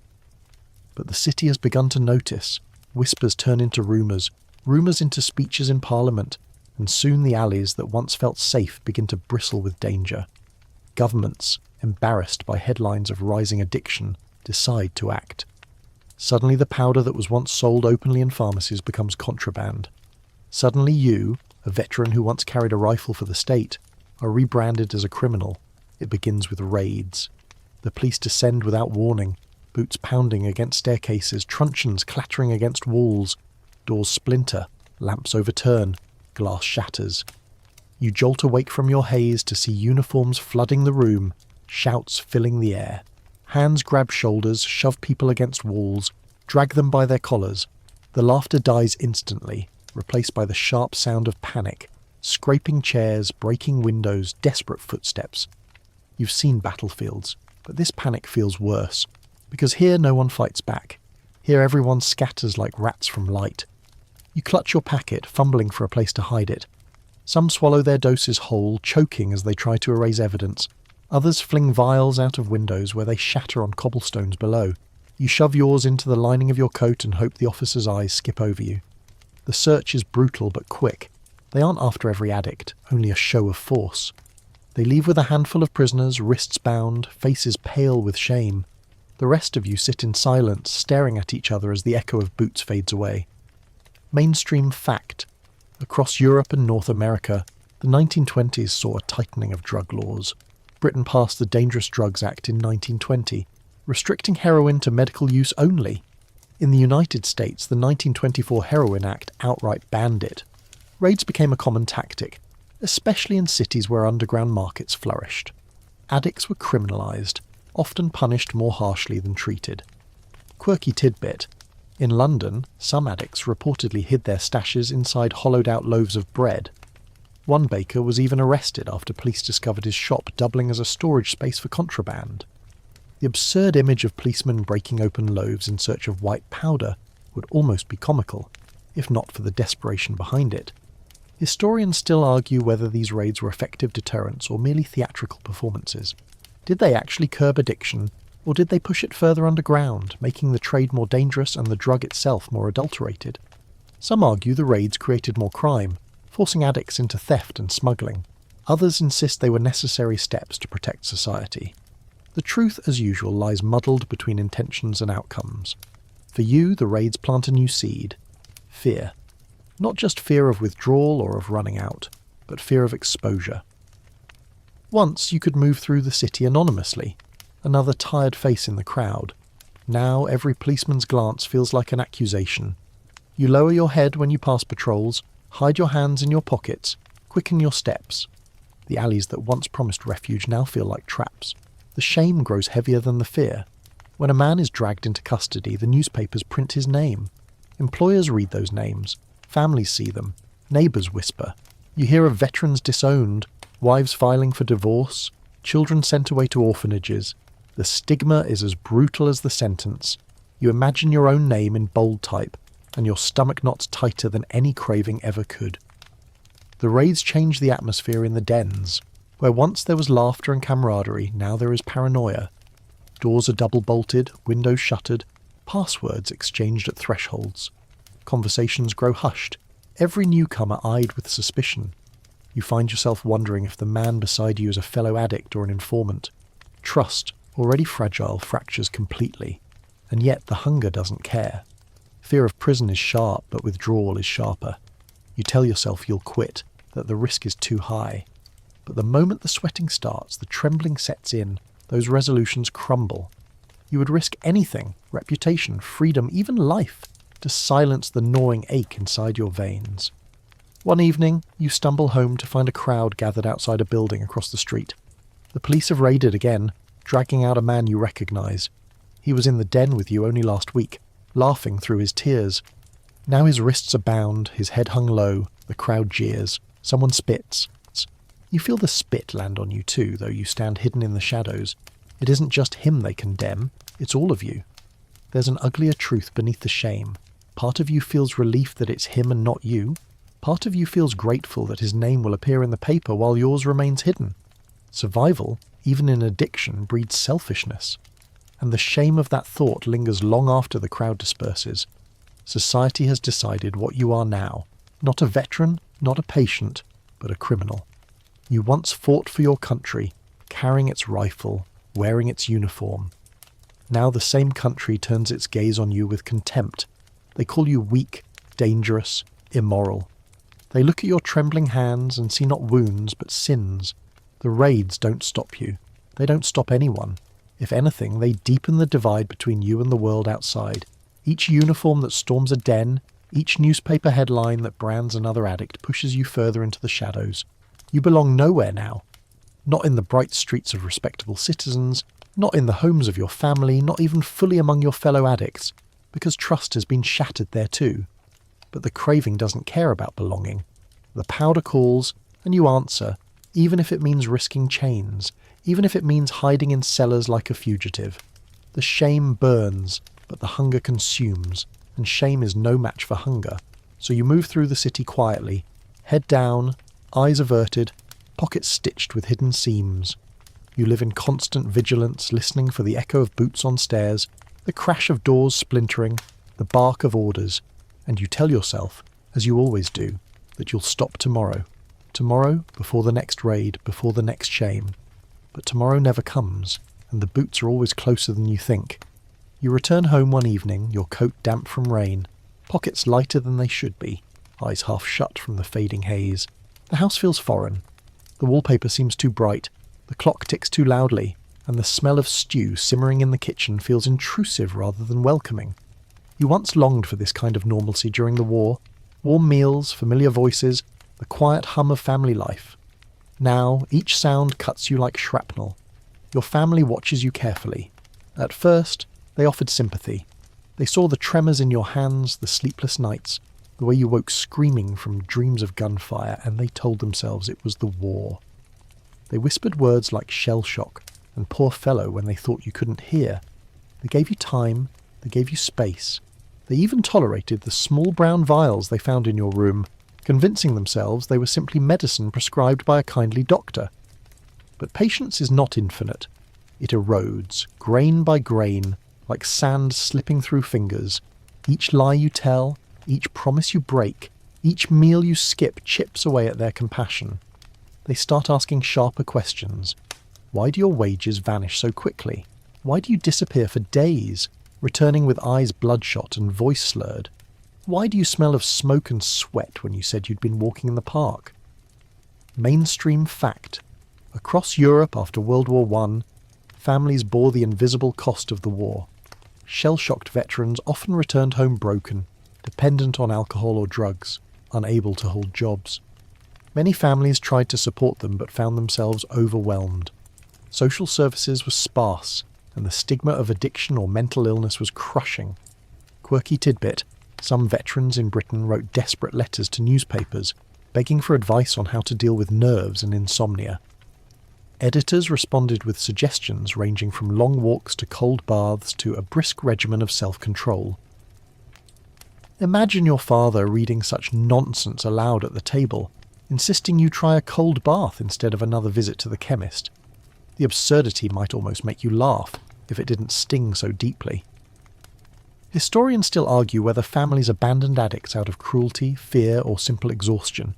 But the city has begun to notice. Whispers turn into rumours, rumours into speeches in Parliament, and soon the alleys that once felt safe begin to bristle with danger. Governments, embarrassed by headlines of rising addiction, decide to act. Suddenly the powder that was once sold openly in pharmacies becomes contraband. Suddenly you, a veteran who once carried a rifle for the state, are rebranded as a criminal. It begins with raids. The police descend without warning, boots pounding against staircases, truncheons clattering against walls. Doors splinter, lamps overturn, glass shatters. You jolt awake from your haze to see uniforms flooding the room, shouts filling the air. Hands grab shoulders, shove people against walls, drag them by their collars. The laughter dies instantly, replaced by the sharp sound of panic, scraping chairs, breaking windows, desperate footsteps. You've seen battlefields, but this panic feels worse, because here no one fights back. Here everyone scatters like rats from light. You clutch your packet, fumbling for a place to hide it. Some swallow their doses whole, choking as they try to erase evidence. Others fling vials out of windows where they shatter on cobblestones below. You shove yours into the lining of your coat and hope the officer's eyes skip over you. The search is brutal but quick. They aren't after every addict, only a show of force. They leave with a handful of prisoners, wrists bound, faces pale with shame. The rest of you sit in silence, staring at each other as the echo of boots fades away. Mainstream fact. Across Europe and North America, the 1920s saw a tightening of drug laws. Britain passed the Dangerous Drugs Act in 1920, restricting heroin to medical use only. In the United States, the 1924 Heroin Act outright banned it. Raids became a common tactic, especially in cities where underground markets flourished. Addicts were criminalised, often punished more harshly than treated. Quirky tidbit. In London, some addicts reportedly hid their stashes inside hollowed-out loaves of bread. One baker was even arrested after police discovered his shop doubling as a storage space for contraband. The absurd image of policemen breaking open loaves in search of white powder would almost be comical, if not for the desperation behind it. Historians still argue whether these raids were effective deterrents or merely theatrical performances. Did they actually curb addiction, or did they push it further underground, making the trade more dangerous and the drug itself more adulterated? Some argue the raids created more crime, forcing addicts into theft and smuggling. Others insist they were necessary steps to protect society. The truth, as usual, lies muddled between intentions and outcomes. For you, the raids plant a new seed. Fear. Not just fear of withdrawal or of running out, but fear of exposure. Once you could move through the city anonymously, another tired face in the crowd. Now every policeman's glance feels like an accusation. You lower your head when you pass patrols, hide your hands in your pockets, quicken your steps. The alleys that once promised refuge now feel like traps. The shame grows heavier than the fear. When a man is dragged into custody, the newspapers print his name. Employers read those names. Families see them. Neighbours whisper. You hear of veterans disowned, wives filing for divorce, children sent away to orphanages. The stigma is as brutal as the sentence. You imagine your own name in bold type, and your stomach knots tighter than any craving ever could. The raids change the atmosphere in the dens. Where once there was laughter and camaraderie, now there is paranoia. Doors are double-bolted, windows shuttered, passwords exchanged at thresholds. Conversations grow hushed, every newcomer eyed with suspicion. You find yourself wondering if the man beside you is a fellow addict or an informant. Trust, already fragile, fractures completely. And yet the hunger doesn't care. Fear of prison is sharp, but withdrawal is sharper. You tell yourself you'll quit, that the risk is too high. But the moment the sweating starts, the trembling sets in, those resolutions crumble. You would risk anything, reputation, freedom, even life, to silence the gnawing ache inside your veins. One evening, you stumble home to find a crowd gathered outside a building across the street. The police have raided again, dragging out a man you recognise. He was in the den with you only last week, laughing through his tears. Now his wrists are bound, his head hung low, the crowd jeers. Someone spits. You feel the spit land on you too, though you stand hidden in the shadows. It isn't just him they condemn, it's all of you. There's an uglier truth beneath the shame. Part of you feels relief that it's him and not you. Part of you feels grateful that his name will appear in the paper while yours remains hidden. Survival, even in addiction, breeds selfishness. And the shame of that thought lingers long after the crowd disperses. Society has decided what you are now. Not a veteran, not a patient, but a criminal. You once fought for your country, carrying its rifle, wearing its uniform. Now the same country turns its gaze on you with contempt. They call you weak, dangerous, immoral. They look at your trembling hands and see not wounds but sins. The raids don't stop you. They don't stop anyone. If anything, they deepen the divide between you and the world outside. Each uniform that storms a den, each newspaper headline that brands another addict pushes you further into the shadows. You belong nowhere now. Not in the bright streets of respectable citizens, not in the homes of your family, not even fully among your fellow addicts, because trust has been shattered there too. But the craving doesn't care about belonging. The powder calls, and you answer, even if it means risking chains, even if it means hiding in cellars like a fugitive. The shame burns, but the hunger consumes, and shame is no match for hunger. So you move through the city quietly, head down, eyes averted, pockets stitched with hidden seams. You live in constant vigilance, listening for the echo of boots on stairs, the crash of doors splintering, the bark of orders, and you tell yourself, as you always do, that you'll stop tomorrow. Tomorrow, before the next raid, before the next shame. But tomorrow never comes, and the boots are always closer than you think. You return home one evening, your coat damp from rain, pockets lighter than they should be, eyes half shut from the fading haze. The house feels foreign. The wallpaper seems too bright, the clock ticks too loudly, and the smell of stew simmering in the kitchen feels intrusive rather than welcoming. You once longed for this kind of normalcy during the war. Warm meals, familiar voices, the quiet hum of family life. Now, each sound cuts you like shrapnel. Your family watches you carefully. At first, they offered sympathy. They saw the tremors in your hands, the sleepless nights, the way you woke screaming from dreams of gunfire, and they told themselves it was the war. They whispered words like shell shock and poor fellow when they thought you couldn't hear. They gave you time, they gave you space. They even tolerated the small brown vials they found in your room, convincing themselves they were simply medicine prescribed by a kindly doctor. But patience is not infinite. It erodes, grain by grain, like sand slipping through fingers. Each lie you tell, each promise you break, each meal you skip chips away at their compassion. They start asking sharper questions. Why do your wages vanish so quickly? Why do you disappear for days, returning with eyes bloodshot and voice slurred? Why do you smell of smoke and sweat when you said you'd been walking in the park? Mainstream fact. Across Europe after World War I, families bore the invisible cost of the war. Shell-shocked veterans often returned home broken, dependent on alcohol or drugs, unable to hold jobs. Many families tried to support them but found themselves overwhelmed. Social services were sparse, and the stigma of addiction or mental illness was crushing. Quirky tidbit, some veterans in Britain wrote desperate letters to newspapers, begging for advice on how to deal with nerves and insomnia. Editors responded with suggestions ranging from long walks to cold baths to a brisk regimen of self-control. Imagine your father reading such nonsense aloud at the table, insisting you try a cold bath instead of another visit to the chemist. The absurdity might almost make you laugh if it didn't sting so deeply. Historians still argue whether families abandoned addicts out of cruelty, fear, or simple exhaustion.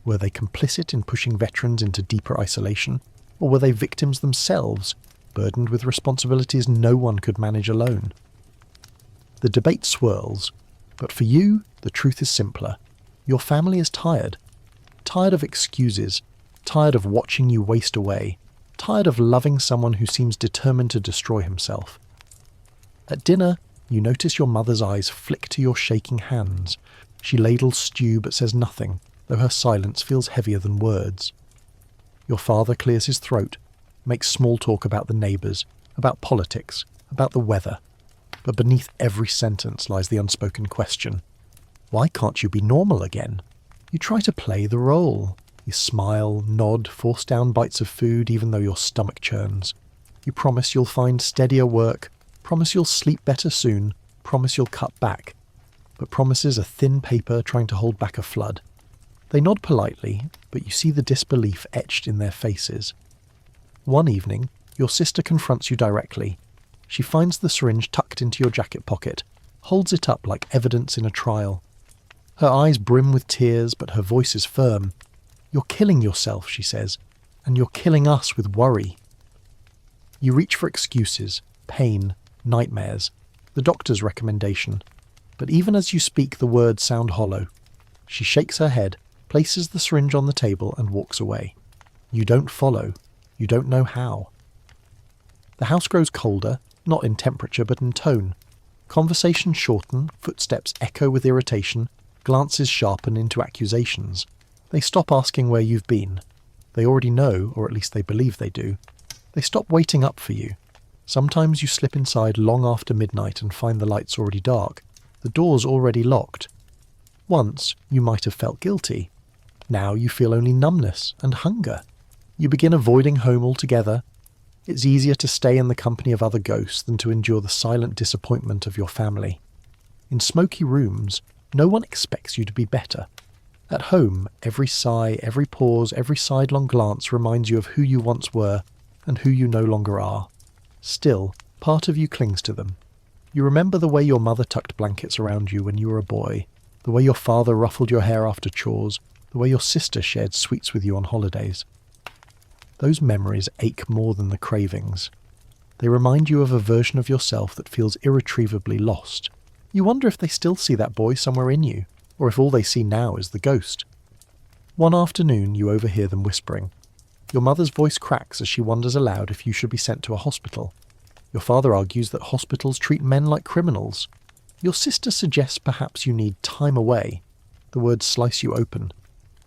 Were they complicit in pushing veterans into deeper isolation, or were they victims themselves, burdened with responsibilities no one could manage alone? The debate swirls, but for you, the truth is simpler. Your family is tired. Tired of excuses, tired of watching you waste away, tired of loving someone who seems determined to destroy himself. At dinner, you notice your mother's eyes flick to your shaking hands. She ladles stew but says nothing, though her silence feels heavier than words. Your father clears his throat, makes small talk about the neighbours, about politics, about the weather. But beneath every sentence lies the unspoken question. Why can't you be normal again? You try to play the role. You smile, nod, force down bites of food even though your stomach churns. You promise you'll find steadier work, promise you'll sleep better soon, promise you'll cut back. But promises are thin paper trying to hold back a flood. They nod politely, but you see the disbelief etched in their faces. One evening, your sister confronts you directly. She finds the syringe tucked into your jacket pocket, holds it up like evidence in a trial. Her eyes brim with tears, but her voice is firm. You're killing yourself, she says, and you're killing us with worry. You reach for excuses, pain, nightmares, the doctor's recommendation. But even as you speak, the words sound hollow. She shakes her head, places the syringe on the table and walks away. You don't follow. You don't know how. The house grows colder, not in temperature but in tone. Conversations shorten, footsteps echo with irritation, glances sharpen into accusations. They stop asking where you've been. They already know, or at least they believe they do. They stop waiting up for you. Sometimes you slip inside long after midnight and find the lights already dark, the doors already locked. Once, you might have felt guilty. Now you feel only numbness and hunger. You begin avoiding home altogether. It's easier to stay in the company of other ghosts than to endure the silent disappointment of your family. In smoky rooms, no one expects you to be better. At home, every sigh, every pause, every sidelong glance reminds you of who you once were and who you no longer are. Still, part of you clings to them. You remember the way your mother tucked blankets around you when you were a boy, the way your father ruffled your hair after chores, the way your sister shared sweets with you on holidays. Those memories ache more than the cravings. They remind you of a version of yourself that feels irretrievably lost. You wonder if they still see that boy somewhere in you, or if all they see now is the ghost. One afternoon you overhear them whispering. Your mother's voice cracks as she wonders aloud if you should be sent to a hospital. Your father argues that hospitals treat men like criminals. Your sister suggests perhaps you need time away. The words slice you open.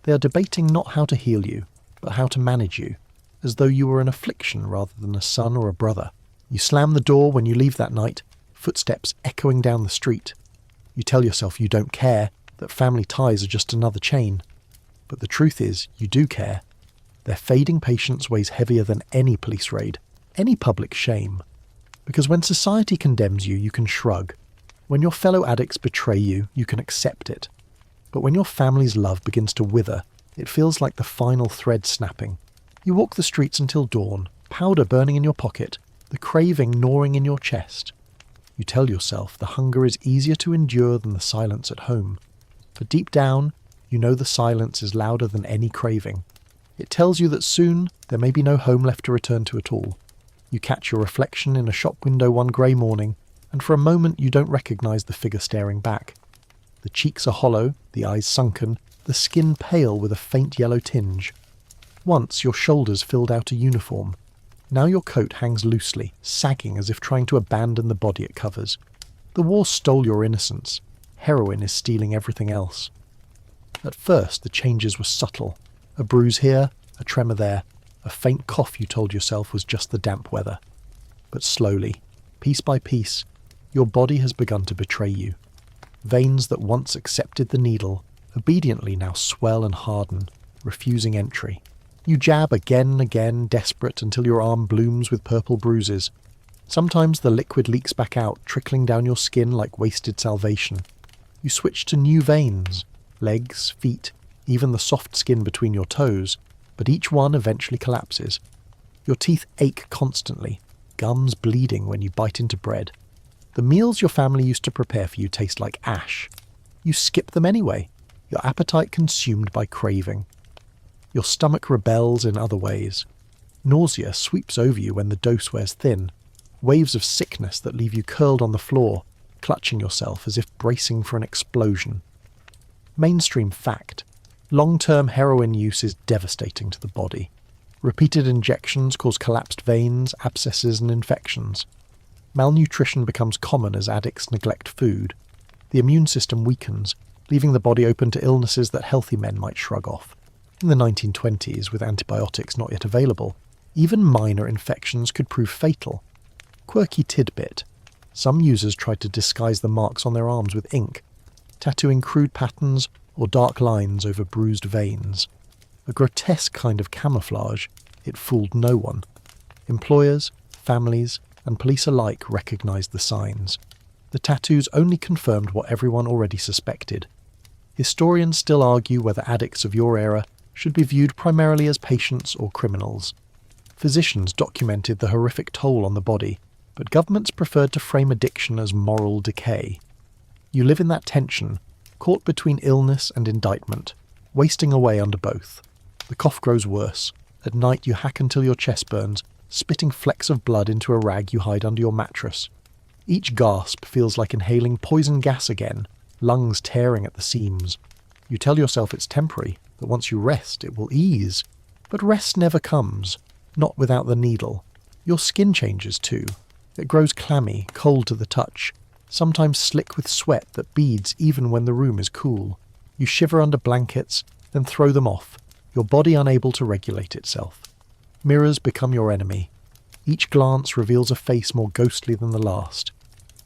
They are debating not how to heal you, but how to manage you, as though you were an affliction rather than a son or a brother. You slam the door when you leave that night, footsteps echoing down the street. You tell yourself you don't care, that family ties are just another chain. But the truth is, you do care. Their fading patience weighs heavier than any police raid, any public shame. Because when society condemns you, you can shrug. When your fellow addicts betray you, you can accept it. But when your family's love begins to wither, it feels like the final thread snapping. You walk the streets until dawn, powder burning in your pocket, the craving gnawing in your chest. You tell yourself the hunger is easier to endure than the silence at home. But deep down, you know the silence is louder than any craving. It tells you that soon there may be no home left to return to at all. You catch your reflection in a shop window one grey morning, and for a moment you don't recognise the figure staring back. The cheeks are hollow, the eyes sunken, the skin pale with a faint yellow tinge. Once your shoulders filled out a uniform. Now your coat hangs loosely, sagging as if trying to abandon the body it covers. The war stole your innocence. Heroin is stealing everything else. At first the changes were subtle. A bruise here, a tremor there, a faint cough you told yourself was just the damp weather. But slowly, piece by piece, your body has begun to betray you. Veins that once accepted the needle obediently now swell and harden, refusing entry. You jab again and again, desperate, until your arm blooms with purple bruises. Sometimes the liquid leaks back out, trickling down your skin like wasted salvation. You switch to new veins, legs, feet, even the soft skin between your toes, but each one eventually collapses. Your teeth ache constantly, gums bleeding when you bite into bread. The meals your family used to prepare for you taste like ash. You skip them anyway, your appetite consumed by craving. Your stomach rebels in other ways. Nausea sweeps over you when the dose wears thin, waves of sickness that leave you curled on the floor, clutching yourself as if bracing for an explosion. Mainstream fact: long-term heroin use is devastating to the body. Repeated injections cause collapsed veins, abscesses and infections. Malnutrition becomes common as addicts neglect food. The immune system weakens, leaving the body open to illnesses that healthy men might shrug off. In the 1920s, with antibiotics not yet available, even minor infections could prove fatal. Quirky tidbit: some users tried to disguise the marks on their arms with ink, tattooing crude patterns or dark lines over bruised veins. A grotesque kind of camouflage, it fooled no one. Employers, families, and police alike recognised the signs. The tattoos only confirmed what everyone already suspected. Historians still argue whether addicts of your era should be viewed primarily as patients or criminals. Physicians documented the horrific toll on the body, but governments preferred to frame addiction as moral decay. You live in that tension, caught between illness and indictment, wasting away under both. The cough grows worse. At night you hack until your chest burns, spitting flecks of blood into a rag you hide under your mattress. Each gasp feels like inhaling poison gas again, lungs tearing at the seams. You tell yourself it's temporary, that once you rest it will ease. But rest never comes, not without the needle. Your skin changes too. It grows clammy, cold to the touch, sometimes slick with sweat that beads even when the room is cool. You shiver under blankets, then throw them off, your body unable to regulate itself. Mirrors become your enemy. Each glance reveals a face more ghostly than the last.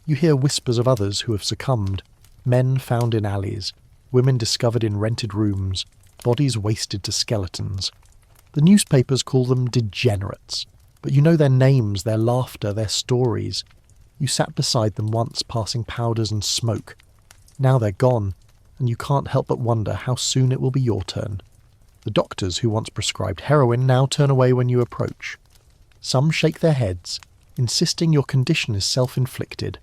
You hear whispers of others who have succumbed, men found in alleys, women discovered in rented rooms, bodies wasted to skeletons. The newspapers call them degenerates, but you know their names, their laughter, their stories. You sat beside them once, passing powders and smoke. Now they're gone, and you can't help but wonder how soon it will be your turn. The doctors who once prescribed heroin now turn away when you approach. Some shake their heads, insisting your condition is self-inflicted.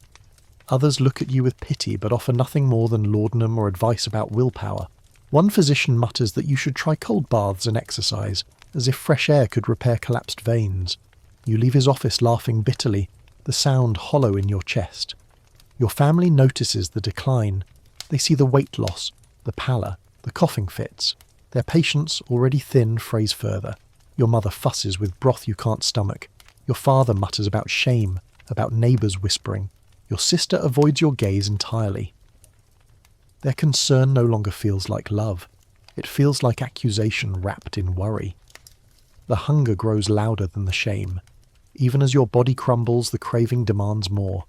Others look at you with pity but offer nothing more than laudanum or advice about willpower. One physician mutters that you should try cold baths and exercise, as if fresh air could repair collapsed veins. You leave his office laughing bitterly, the sound hollow in your chest. Your family notices the decline. They see the weight loss, the pallor, the coughing fits. Their patience, already thin, frays further. Your mother fusses with broth you can't stomach. Your father mutters about shame, about neighbours whispering. Your sister avoids your gaze entirely. Their concern no longer feels like love. It feels like accusation wrapped in worry. The hunger grows louder than the shame. Even as your body crumbles, the craving demands more.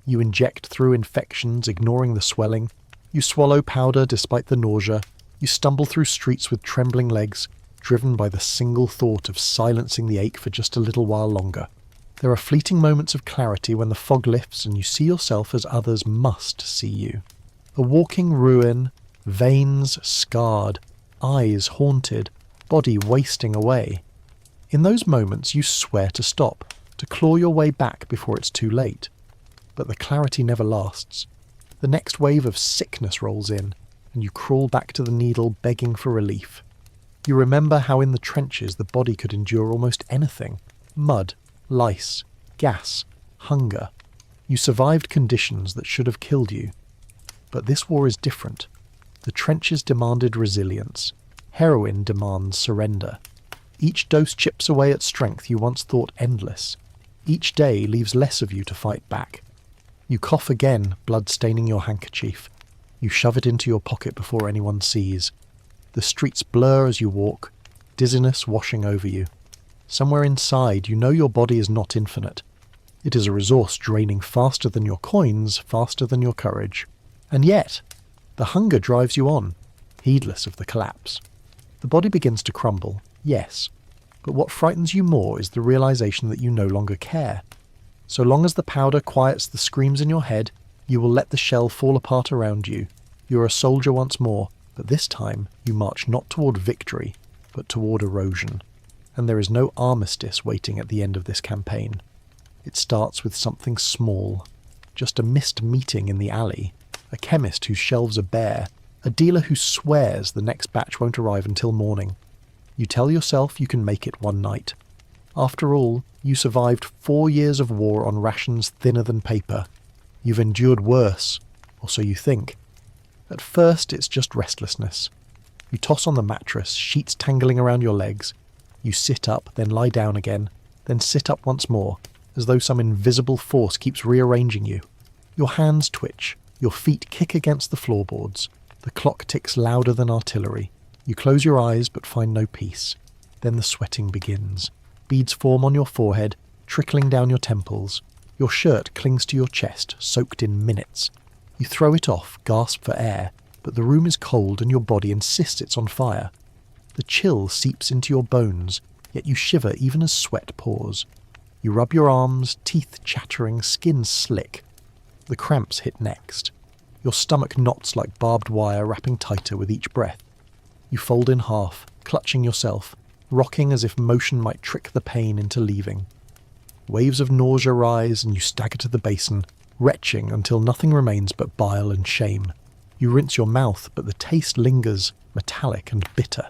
You inject through infections, ignoring the swelling. You swallow powder despite the nausea. You stumble through streets with trembling legs, driven by the single thought of silencing the ache for just a little while longer. There are fleeting moments of clarity when the fog lifts and you see yourself as others must see you. A walking ruin, veins scarred, eyes haunted, body wasting away. In those moments you swear to stop, to claw your way back before it's too late. But the clarity never lasts. The next wave of sickness rolls in, and you crawl back to the needle begging for relief. You remember how in the trenches the body could endure almost anything. Mud, lice, gas, hunger. You survived conditions that should have killed you. But this war is different. The trenches demanded resilience. Heroin demands surrender. Each dose chips away at strength you once thought endless. Each day leaves less of you to fight back. You cough again, blood staining your handkerchief. You shove it into your pocket before anyone sees. The streets blur as you walk, dizziness washing over you. Somewhere inside, you know your body is not infinite. It is a resource draining faster than your coins, faster than your courage. And yet, the hunger drives you on, heedless of the collapse. The body begins to crumble, yes, but what frightens you more is the realization that you no longer care. So long as the powder quiets the screams in your head, you will let the shell fall apart around you. You are a soldier once more, but this time you march not toward victory, but toward erosion. And there is no armistice waiting at the end of this campaign. It starts with something small, just a missed meeting in the alley, a chemist whose shelves are bare, a dealer who swears the next batch won't arrive until morning. You tell yourself you can make it one night. After all, you survived 4 years of war on rations thinner than paper. You've endured worse, or so you think. At first it's just restlessness. You toss on the mattress, sheets tangling around your legs. You sit up, then lie down again, then sit up once more, as though some invisible force keeps rearranging you. Your hands twitch, your feet kick against the floorboards. The clock ticks louder than artillery. You close your eyes but find no peace. Then the sweating begins. Beads form on your forehead, trickling down your temples. Your shirt clings to your chest, soaked in minutes. You throw it off, gasp for air, but the room is cold and your body insists it's on fire. The chill seeps into your bones, yet you shiver even as sweat pours. You rub your arms, teeth chattering, skin slick. The cramps hit next. Your stomach knots like barbed wire, wrapping tighter with each breath. You fold in half, clutching yourself, rocking as if motion might trick the pain into leaving. Waves of nausea rise and you stagger to the basin, retching until nothing remains but bile and shame. You rinse your mouth, but the taste lingers, metallic and bitter.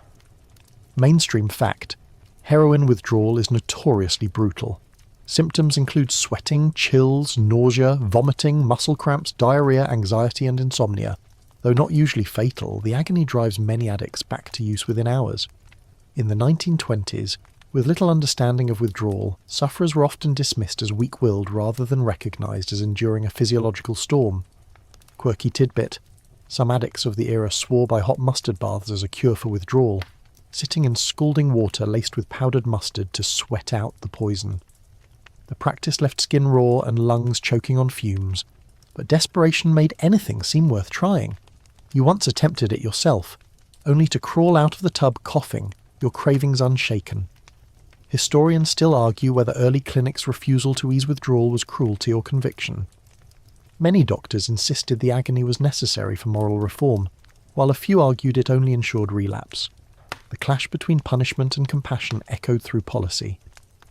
Mainstream fact: heroin withdrawal is notoriously brutal. Symptoms include sweating, chills, nausea, vomiting, muscle cramps, diarrhea, anxiety and insomnia. Though not usually fatal, the agony drives many addicts back to use within hours. In the 1920s, With little understanding of withdrawal, sufferers were often dismissed as weak-willed rather than recognised as enduring a physiological storm. Quirky tidbit: some addicts of the era swore by hot mustard baths as a cure for withdrawal, sitting in scalding water laced with powdered mustard to sweat out the poison. The practice left skin raw and lungs choking on fumes, but desperation made anything seem worth trying. You once attempted it yourself, only to crawl out of the tub coughing, your cravings unshaken. Historians still argue whether early clinics' refusal to ease withdrawal was cruelty or conviction. Many doctors insisted the agony was necessary for moral reform, while a few argued it only ensured relapse. The clash between punishment and compassion echoed through policy,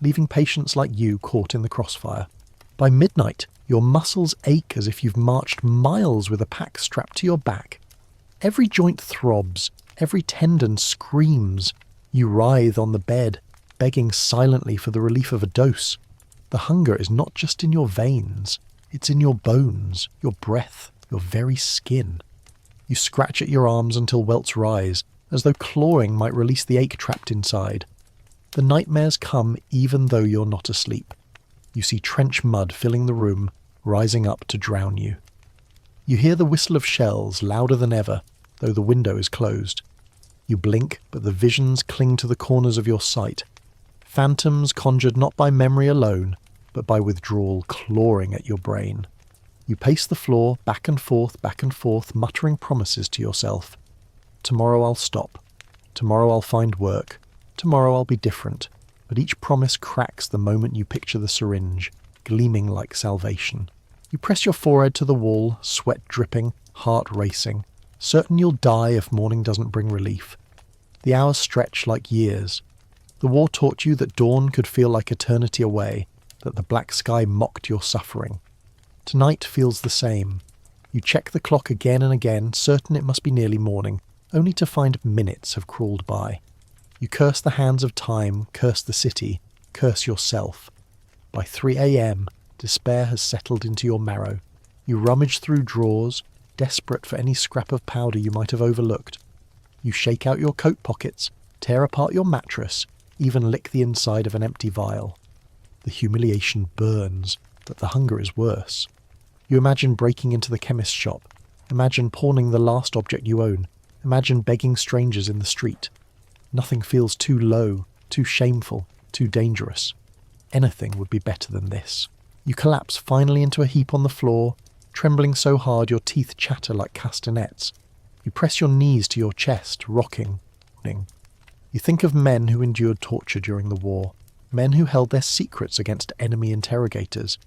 leaving patients like you caught in the crossfire. By midnight, your muscles ache as if you've marched miles with a pack strapped to your back. Every joint throbs, every tendon screams. You writhe on the bed, begging silently for the relief of a dose. The hunger is not just in your veins, it's in your bones, your breath, your very skin. You scratch at your arms until welts rise, as though clawing might release the ache trapped inside. The nightmares come even though you're not asleep. You see trench mud filling the room, rising up to drown you. You hear the whistle of shells louder than ever, though the window is closed. You blink, but the visions cling to the corners of your sight. Phantoms conjured not by memory alone, but by withdrawal clawing at your brain. You pace the floor, back and forth, muttering promises to yourself. Tomorrow I'll stop. Tomorrow I'll find work. Tomorrow I'll be different. But each promise cracks the moment you picture the syringe, gleaming like salvation. You press your forehead to the wall, sweat dripping, heart racing, certain you'll die if morning doesn't bring relief. The hours stretch like years. The war taught you that dawn could feel like eternity away, that the black sky mocked your suffering. Tonight feels the same. You check the clock again and again, certain it must be nearly morning, only to find minutes have crawled by. You curse the hands of time, curse the city, curse yourself. By 3 a.m, despair has settled into your marrow. You rummage through drawers, desperate for any scrap of powder you might have overlooked. You shake out your coat pockets, tear apart your mattress, even lick the inside of an empty vial. The humiliation burns, but the hunger is worse. You imagine breaking into the chemist's shop. Imagine pawning the last object you own. Imagine begging strangers in the street. Nothing feels too low, too shameful, too dangerous. Anything would be better than this. You collapse finally into a heap on the floor, trembling so hard your teeth chatter like castanets. You press your knees to your chest, rocking. You think of men who endured torture during the war, men who held their secrets against enemy interrogators.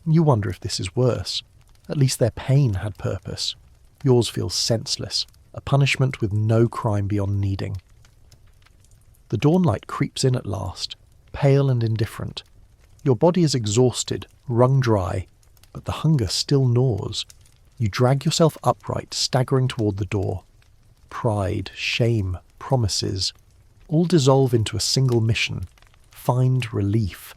You wonder if this is worse. At least their pain had purpose. Yours feels senseless, a punishment with no crime beyond needing. The dawnlight creeps in at last, pale and indifferent. Your body is exhausted, wrung dry, but the hunger still gnaws. You drag yourself upright, staggering toward the door. Pride, shame, promises, all dissolve into a single mission: find relief.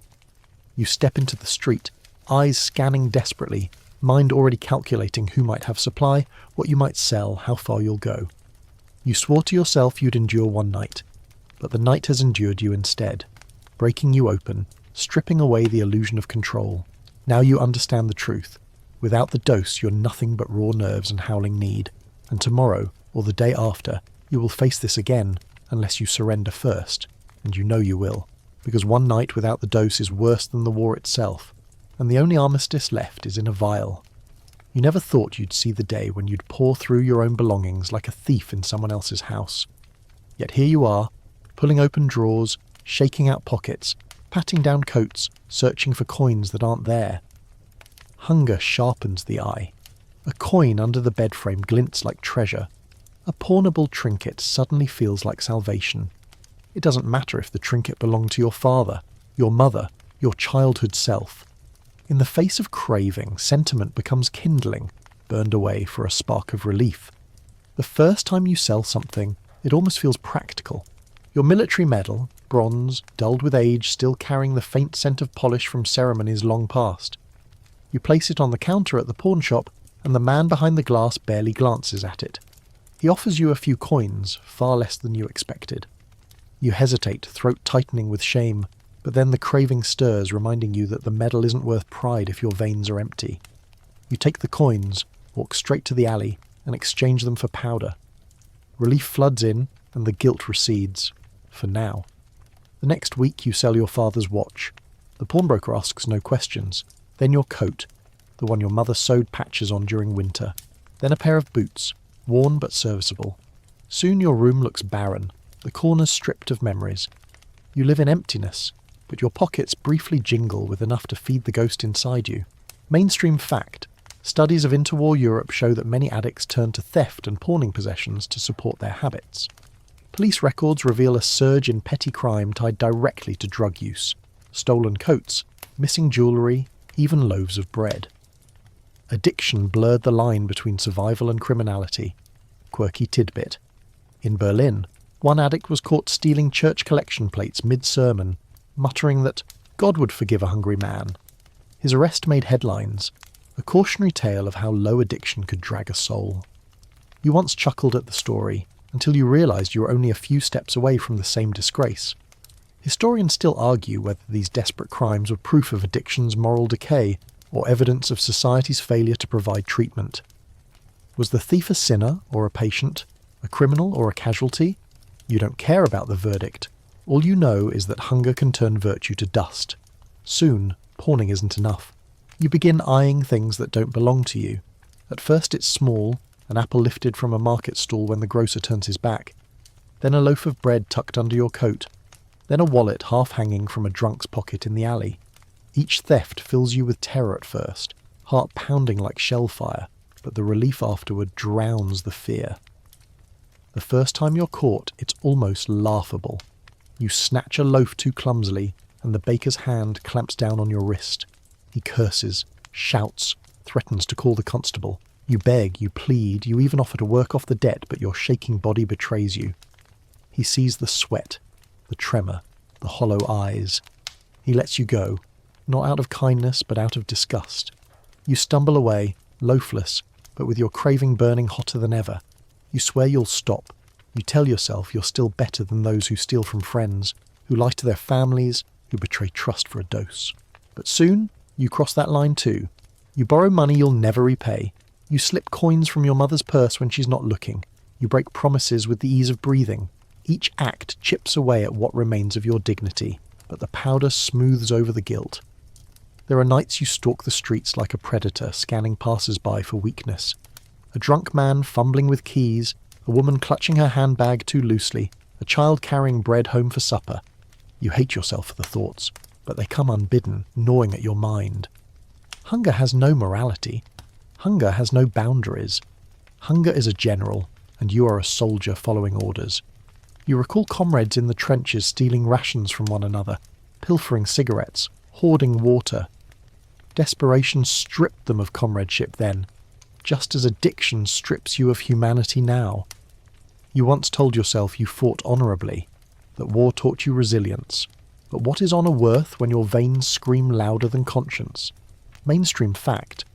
You step into the street, eyes scanning desperately, mind already calculating who might have supply, what you might sell, how far you'll go. You swore to yourself you'd endure one night, but the night has endured you instead, breaking you open, stripping away the illusion of control. Now you understand the truth. Without the dose, you're nothing but raw nerves and howling need, and tomorrow, or the day after, you will face this again, unless you surrender first, and you know you will, because one night without the dose is worse than the war itself, and the only armistice left is in a vial. You never thought you'd see the day when you'd pour through your own belongings like a thief in someone else's house. Yet here you are, pulling open drawers, shaking out pockets, patting down coats, searching for coins that aren't there. Hunger sharpens the eye. A coin under the bed frame glints like treasure. A pawnable trinket suddenly feels like salvation. It doesn't matter if the trinket belonged to your father, your mother, your childhood self. In the face of craving, sentiment becomes kindling, burned away for a spark of relief. The first time you sell something, it almost feels practical. Your military medal, bronze, dulled with age, still carrying the faint scent of polish from ceremonies long past. You place it on the counter at the pawn shop, and the man behind the glass barely glances at it. He offers you a few coins, far less than you expected. You hesitate, throat tightening with shame, but then the craving stirs, reminding you that the medal isn't worth pride if your veins are empty. You take the coins, walk straight to the alley, and exchange them for powder. Relief floods in, and the guilt recedes. For now. The next week you sell your father's watch. The pawnbroker asks no questions. Then your coat, the one your mother sewed patches on during winter. Then a pair of boots, worn but serviceable. Soon your room looks barren, the corners stripped of memories. You live in emptiness, but your pockets briefly jingle with enough to feed the ghost inside you. Mainstream fact. Studies of interwar Europe show that many addicts turn to theft and pawning possessions to support their habits. Police records reveal a surge in petty crime tied directly to drug use. Stolen coats, missing jewellery, even loaves of bread. Addiction blurred the line between survival and criminality. Quirky tidbit. In Berlin, one addict was caught stealing church collection plates mid-sermon, muttering that God would forgive a hungry man. His arrest made headlines, a cautionary tale of how low addiction could drag a soul. You once chuckled at the story, until you realised you were only a few steps away from the same disgrace. Historians still argue whether these desperate crimes were proof of addiction's moral decay or evidence of society's failure to provide treatment. Was the thief a sinner or a patient, a criminal or a casualty? You don't care about the verdict. All you know is that hunger can turn virtue to dust. Soon, pawning isn't enough. You begin eyeing things that don't belong to you. At first it's small, an apple lifted from a market stall when the grocer turns his back. Then a loaf of bread tucked under your coat. Then a wallet half hanging from a drunk's pocket in the alley. Each theft fills you with terror at first, heart pounding like shellfire, but the relief afterward drowns the fear. The first time you're caught, it's almost laughable. You snatch a loaf too clumsily, and the baker's hand clamps down on your wrist. He curses, shouts, threatens to call the constable. You beg, you plead, you even offer to work off the debt, but your shaking body betrays you. He sees the sweat, the tremor, the hollow eyes. He lets you go, not out of kindness, but out of disgust. You stumble away, loafless, but with your craving burning hotter than ever. You swear you'll stop. You tell yourself you're still better than those who steal from friends, who lie to their families, who betray trust for a dose. But soon, you cross that line too. You borrow money you'll never repay. You slip coins from your mother's purse when she's not looking. You break promises with the ease of breathing. Each act chips away at what remains of your dignity, but the powder smooths over the guilt. There are nights you stalk the streets like a predator, scanning passers-by for weakness. A drunk man fumbling with keys, a woman clutching her handbag too loosely, a child carrying bread home for supper. You hate yourself for the thoughts, but they come unbidden, gnawing at your mind. Hunger has no morality. Hunger has no boundaries. Hunger is a general, and you are a soldier following orders. You recall comrades in the trenches stealing rations from one another, pilfering cigarettes, hoarding water. Desperation stripped them of comradeship then, just as addiction strips you of humanity now. You once told yourself you fought honourably, that war taught you resilience. But what is honour worth when your veins scream louder than conscience? Mainstream fact.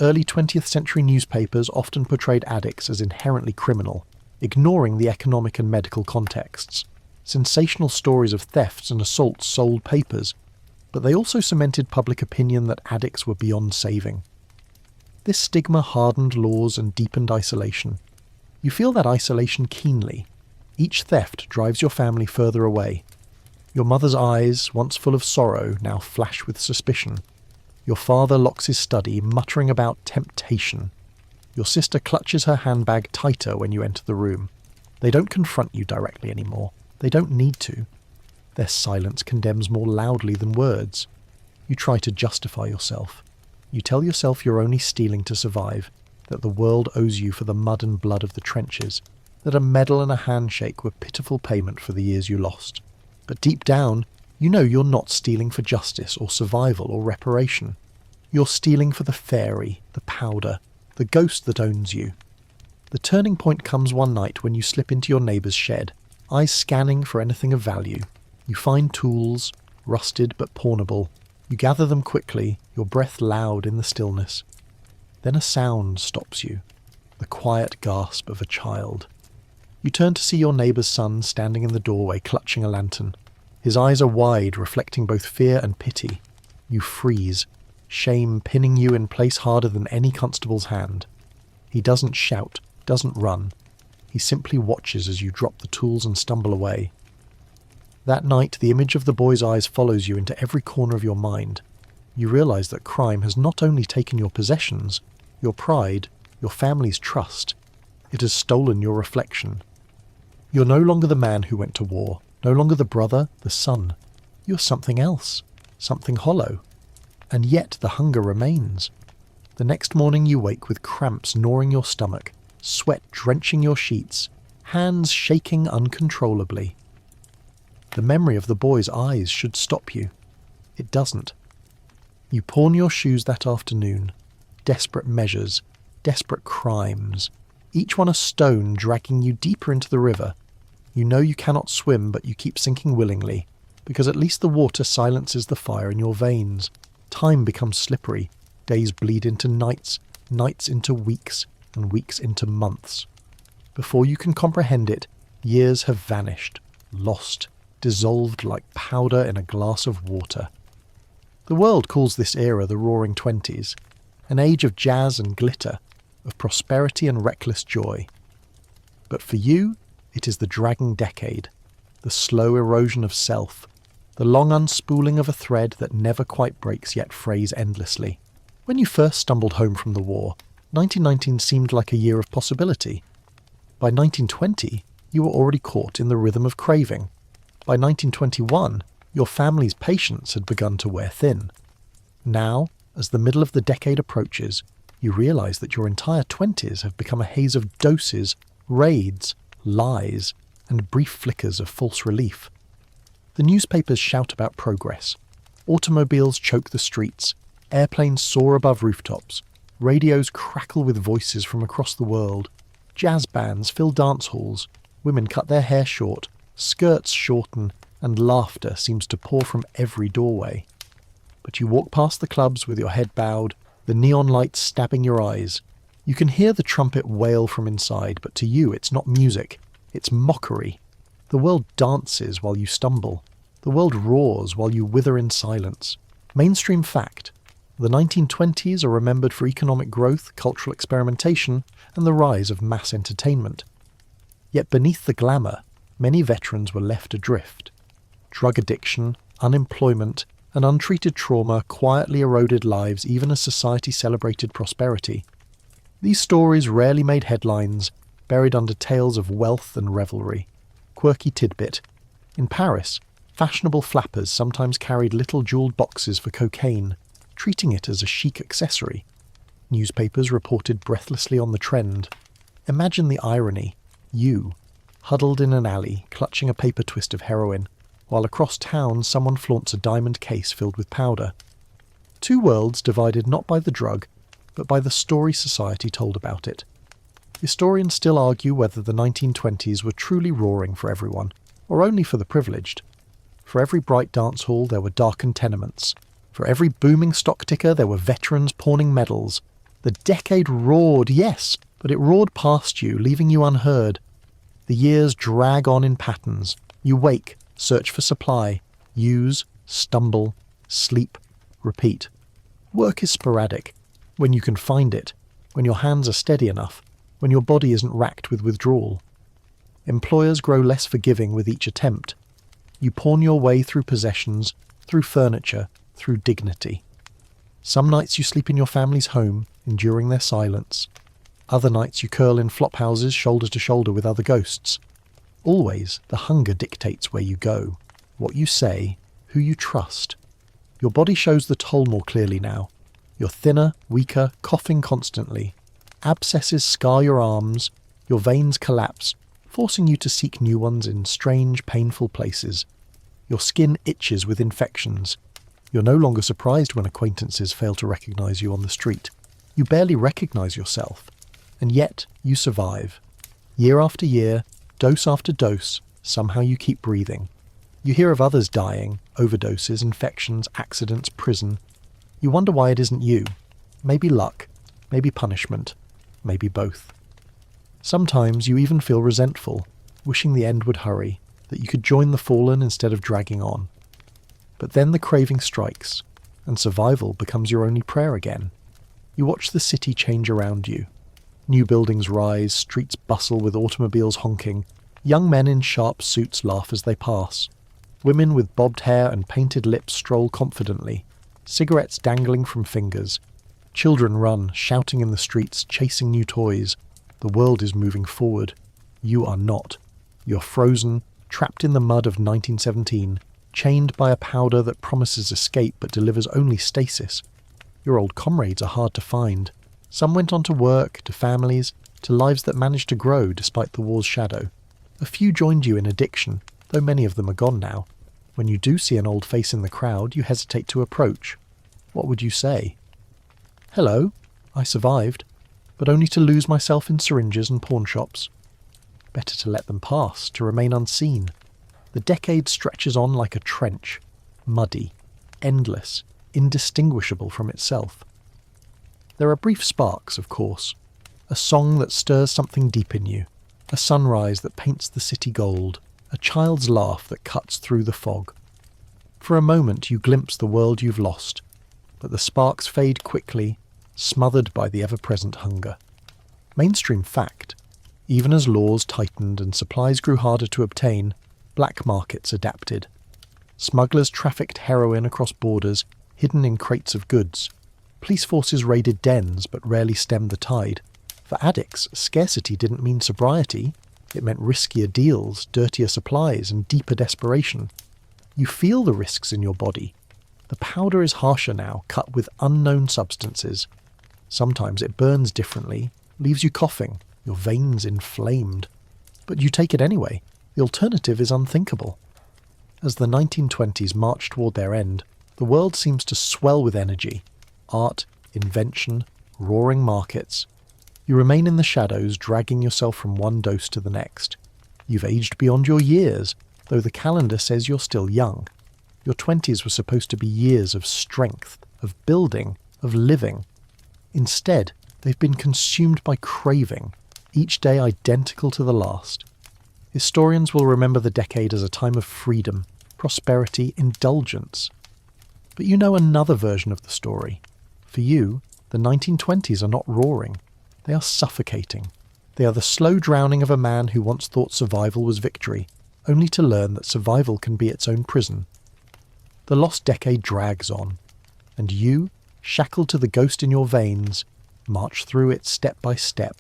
Early 20th century newspapers often portrayed addicts as inherently criminal, ignoring the economic and medical contexts. Sensational stories of thefts and assaults sold papers, but they also cemented public opinion that addicts were beyond saving. This stigma hardened laws and deepened isolation. You feel that isolation keenly. Each theft drives your family further away. Your mother's eyes, once full of sorrow, now flash with suspicion. Your father locks his study, muttering about temptation. Your sister clutches her handbag tighter when you enter the room. They don't confront you directly anymore. They don't need to. Their silence condemns more loudly than words. You try to justify yourself. You tell yourself you're only stealing to survive, that the world owes you for the mud and blood of the trenches, that a medal and a handshake were pitiful payment for the years you lost. But deep down, you know you're not stealing for justice or survival or reparation. You're stealing for the fairy, the powder, the ghost that owns you. The turning point comes one night when you slip into your neighbour's shed, eyes scanning for anything of value. You find tools, rusted but pawnable. You gather them quickly, your breath loud in the stillness. Then a sound stops you, the quiet gasp of a child. You turn to see your neighbour's son standing in the doorway clutching a lantern. His eyes are wide, reflecting both fear and pity. You freeze, shame pinning you in place harder than any constable's hand. He doesn't shout, doesn't run. He simply watches as you drop the tools and stumble away. That night, the image of the boy's eyes follows you into every corner of your mind. You realise that crime has not only taken your possessions, your pride, your family's trust. It has stolen your reflection. You're no longer the man who went to war, no longer the brother, the son. You're something else, something hollow. And yet the hunger remains. The next morning you wake with cramps gnawing your stomach, sweat drenching your sheets, hands shaking uncontrollably. The memory of the boy's eyes should stop you. It doesn't. You pawn your shoes that afternoon. Desperate measures, desperate crimes, each one a stone dragging you deeper into the river. You know you cannot swim, but you keep sinking willingly, because at least the water silences the fire in your veins. Time becomes slippery. Days bleed into nights, nights into weeks, and weeks into months. Before you can comprehend it, years have vanished, lost, dissolved like powder in a glass of water. The world calls this era the Roaring Twenties, an age of jazz and glitter, of prosperity and reckless joy. But for you, it is the dragging decade, the slow erosion of self, the long unspooling of a thread that never quite breaks yet frays endlessly. When you first stumbled home from the war, 1919 seemed like a year of possibility. By 1920, you were already caught in the rhythm of craving. By 1921, your family's patience had begun to wear thin. Now, as the middle of the decade approaches, you realise that your entire 20s have become a haze of doses, raids, lies, and brief flickers of false relief. The newspapers shout about progress. Automobiles choke the streets. Airplanes soar above rooftops. Radios crackle with voices from across the world. Jazz bands fill dance halls. Women cut their hair short. Skirts shorten, and laughter seems to pour from every doorway. But you walk past the clubs with your head bowed, the neon lights stabbing your eyes. You can hear the trumpet wail from inside, but to you it's not music, it's mockery. The world dances while you stumble. The world roars while you wither in silence. Mainstream fact. The 1920s are remembered for economic growth, cultural experimentation, and the rise of mass entertainment. Yet beneath the glamour, many veterans were left adrift. Drug addiction, unemployment, and untreated trauma quietly eroded lives even as society celebrated prosperity. These stories rarely made headlines, buried under tales of wealth and revelry. Quirky tidbit. In Paris, fashionable flappers sometimes carried little jewelled boxes for cocaine, treating it as a chic accessory. Newspapers reported breathlessly on the trend. Imagine the irony. You, huddled in an alley, clutching a paper twist of heroin, while across town someone flaunts a diamond case filled with powder. Two worlds divided not by the drug, but by the story society told about it. Historians still argue whether the 1920s were truly roaring for everyone, or only for the privileged. For every bright dance hall there were darkened tenements. For every booming stock ticker there were veterans pawning medals. The decade roared, yes, but it roared past you, leaving you unheard. The years drag on in patterns. You wake, search for supply, use, stumble, sleep, repeat. Work is sporadic. When you can find it, when your hands are steady enough, when your body isn't racked with withdrawal. Employers grow less forgiving with each attempt. You pawn your way through possessions, through furniture, through dignity. Some nights you sleep in your family's home, enduring their silence. Other nights you curl in flop houses shoulder to shoulder with other ghosts. Always the hunger dictates where you go, what you say, who you trust. Your body shows the toll more clearly now. You're thinner, weaker, coughing constantly. Abscesses scar your arms, your veins collapse, forcing you to seek new ones in strange, painful places. Your skin itches with infections. You're no longer surprised when acquaintances fail to recognise you on the street. You barely recognise yourself. And yet, you survive. Year after year, dose after dose, somehow you keep breathing. You hear of others dying, overdoses, infections, accidents, prison. You wonder why it isn't you. Maybe luck, maybe punishment, maybe both. Sometimes you even feel resentful. wishing the end would hurry, that you could join the fallen instead of dragging on. But then the craving strikes, and survival becomes your only prayer again. You watch the city change around you. New buildings rise, streets bustle with automobiles honking, young men in sharp suits laugh as they pass. Women with bobbed hair and painted lips stroll confidently, cigarettes dangling from fingers. Children run, shouting in the streets, chasing new toys. The world is moving forward. You are not. You're frozen, trapped in the mud of 1917, chained by a powder that promises escape but delivers only stasis. Your old comrades are hard to find. Some went on to work, to families, to lives that managed to grow despite the war's shadow. A few joined you in addiction, though many of them are gone now. When you do see an old face in the crowd, you hesitate to approach. What would you say? Hello, I survived, but only to lose myself in syringes and pawn shops. Better to let them pass, to remain unseen. The decade stretches on like a trench, muddy, endless, indistinguishable from itself. There are brief sparks, of course, a song that stirs something deep in you, a sunrise that paints the city gold, a child's laugh that cuts through the fog. For a moment you glimpse the world you've lost, but the sparks fade quickly, smothered by the ever-present hunger. Mainstream fact. Even as laws tightened and supplies grew harder to obtain, black markets adapted. Smugglers trafficked heroin across borders, hidden in crates of goods. Police forces raided dens but rarely stemmed the tide. For addicts, scarcity didn't mean sobriety. It meant riskier deals, dirtier supplies, and deeper desperation. You feel the risks in your body. The powder is harsher now, cut with unknown substances. Sometimes it burns differently, leaves you coughing, your veins inflamed. But you take it anyway. The alternative is unthinkable. As the 1920s march toward their end, the world seems to swell with energy. Art, invention, roaring markets. You remain in the shadows, dragging yourself from one dose to the next. You've aged beyond your years, though the calendar says you're still young. Your 20s were supposed to be years of strength, of building, of living. Instead, they've been consumed by craving, each day identical to the last. Historians will remember the decade as a time of freedom, prosperity, indulgence. But you know another version of the story. For you, the 1920s are not roaring. They are suffocating. They are the slow drowning of a man who once thought survival was victory, only to learn that survival can be its own prison. The lost decade drags on, and you, shackled to the ghost in your veins, march through it step by step,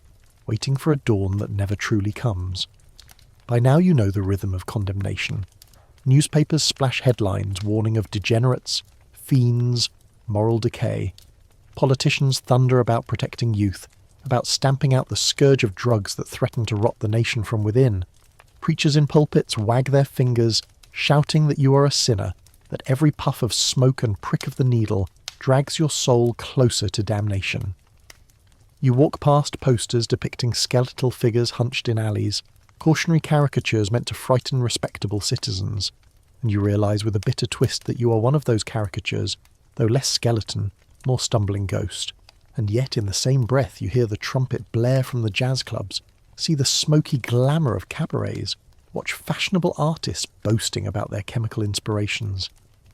waiting for a dawn that never truly comes. By now you know the rhythm of condemnation. Newspapers splash headlines warning of degenerates, fiends, moral decay. Politicians thunder about protecting youth, about stamping out the scourge of drugs that threaten to rot the nation from within. Preachers in pulpits wag their fingers, shouting that you are a sinner, that every puff of smoke and prick of the needle drags your soul closer to damnation. You walk past posters depicting skeletal figures hunched in alleys, cautionary caricatures meant to frighten respectable citizens, and you realise with a bitter twist that you are one of those caricatures, though less skeleton, more stumbling ghost. And yet in the same breath you hear the trumpet blare from the jazz clubs, see the smoky glamour of cabarets, watch fashionable artists boasting about their chemical inspirations.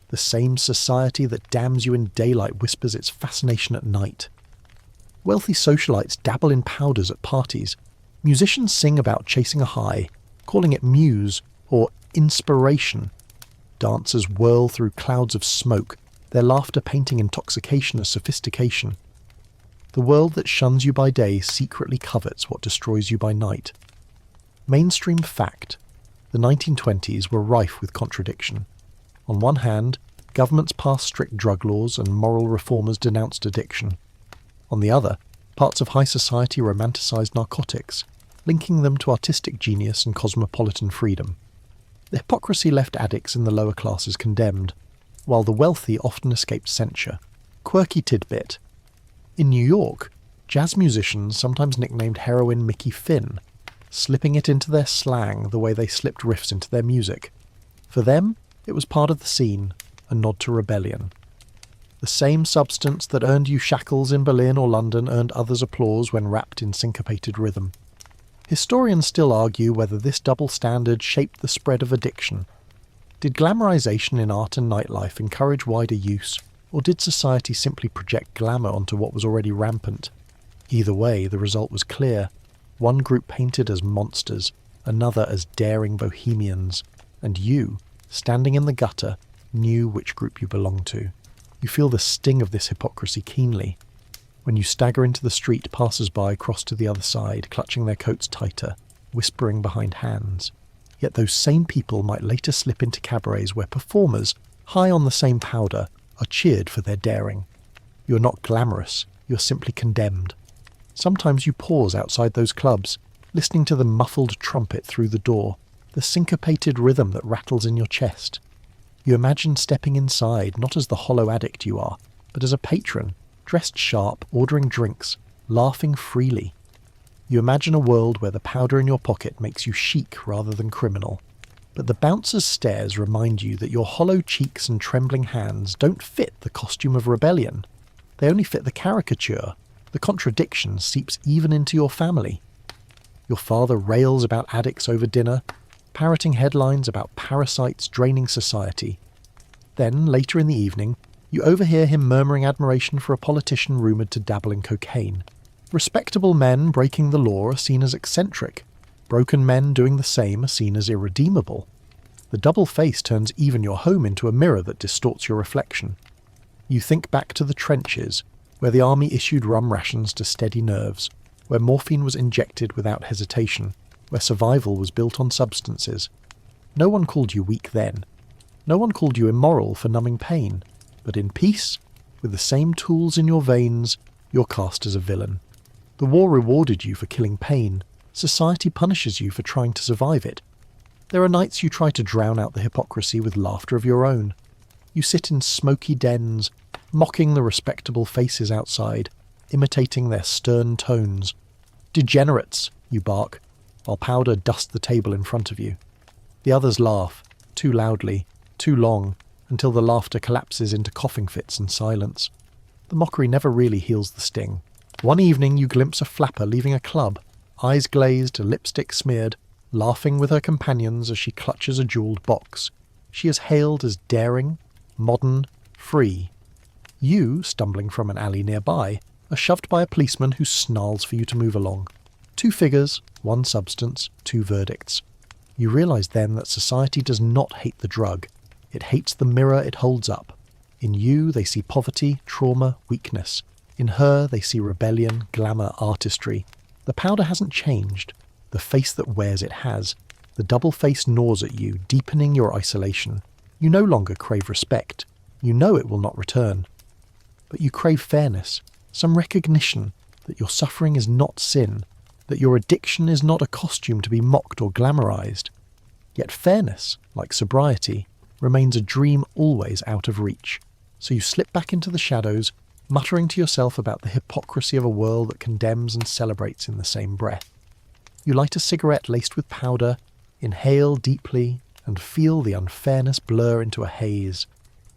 The same society that damns you in daylight whispers its fascination at night. Wealthy socialites dabble in powders at parties. Musicians sing about chasing a high, calling it muse or inspiration. Dancers whirl through clouds of smoke, their laughter painting intoxication as sophistication. The world that shuns you by day secretly covets what destroys you by night. Mainstream fact. The 1920s were rife with contradiction. On one hand, governments passed strict drug laws and moral reformers denounced addiction. On the other, parts of high society romanticised narcotics, linking them to artistic genius and cosmopolitan freedom. The hypocrisy left addicts in the lower classes condemned, while the wealthy often escaped censure. Quirky tidbit. In New York, jazz musicians sometimes nicknamed heroin Mickey Finn, slipping it into their slang the way they slipped riffs into their music. For them, it was part of the scene, a nod to rebellion. The same substance that earned you shackles in Berlin or London earned others applause when wrapped in syncopated rhythm. Historians still argue whether this double standard shaped the spread of addiction. Did glamorization in art and nightlife encourage wider use, or did society simply project glamour onto what was already rampant? Either way, the result was clear. One group painted as monsters, another as daring bohemians, and you, standing in the gutter, knew which group you belonged to. You feel the sting of this hypocrisy keenly. When you stagger into the street, passers-by cross to the other side, clutching their coats tighter, whispering behind hands. Yet those same people might later slip into cabarets where performers, high on the same powder, are cheered for their daring. You're not glamorous, you're simply condemned. Sometimes you pause outside those clubs, listening to the muffled trumpet through the door, the syncopated rhythm that rattles in your chest. You imagine stepping inside not as the hollow addict you are, but as a patron, dressed sharp, ordering drinks, laughing freely. You imagine a world where the powder in your pocket makes you chic rather than criminal. But the bouncer's stares remind you that your hollow cheeks and trembling hands don't fit the costume of rebellion. They only fit the caricature. The contradiction seeps even into your family. Your father rails about addicts over dinner, parroting headlines about parasites draining society. Then, later in the evening, you overhear him murmuring admiration for a politician rumoured to dabble in cocaine. Respectable men breaking the law are seen as eccentric. Broken men doing the same are seen as irredeemable. The double face turns even your home into a mirror that distorts your reflection. You think back to the trenches, where the army issued rum rations to steady nerves, where morphine was injected without hesitation, where survival was built on substances. No one called you weak then. No one called you immoral for numbing pain. But in peace, with the same tools in your veins, you're cast as a villain. The war rewarded you for killing pain. Society punishes you for trying to survive it. There are nights you try to drown out the hypocrisy with laughter of your own. You sit in smoky dens, mocking the respectable faces outside, imitating their stern tones. "Degenerates," you bark, while powder dusts the table in front of you. The others laugh, too loudly, too long, until the laughter collapses into coughing fits and silence. The mockery never really heals the sting. One evening you glimpse a flapper leaving a club, eyes glazed, lipstick smeared, laughing with her companions as she clutches a jewelled box. She is hailed as daring, modern, free. You, stumbling from an alley nearby, are shoved by a policeman who snarls for you to move along. 2 figures, 1 substance, 2 verdicts. You realise then that society does not hate the drug. It hates the mirror it holds up. In you they see poverty, trauma, weakness. In her they see rebellion, glamour, artistry. The powder hasn't changed. The face that wears it has. The double face gnaws at you, deepening your isolation. You no longer crave respect. You know it will not return. But you crave fairness, some recognition that your suffering is not sin, that your addiction is not a costume to be mocked or glamorized. Yet fairness, like sobriety, remains a dream always out of reach. So you slip back into the shadows, muttering to yourself about the hypocrisy of a world that condemns and celebrates in the same breath. You light a cigarette laced with powder, inhale deeply, and feel the unfairness blur into a haze.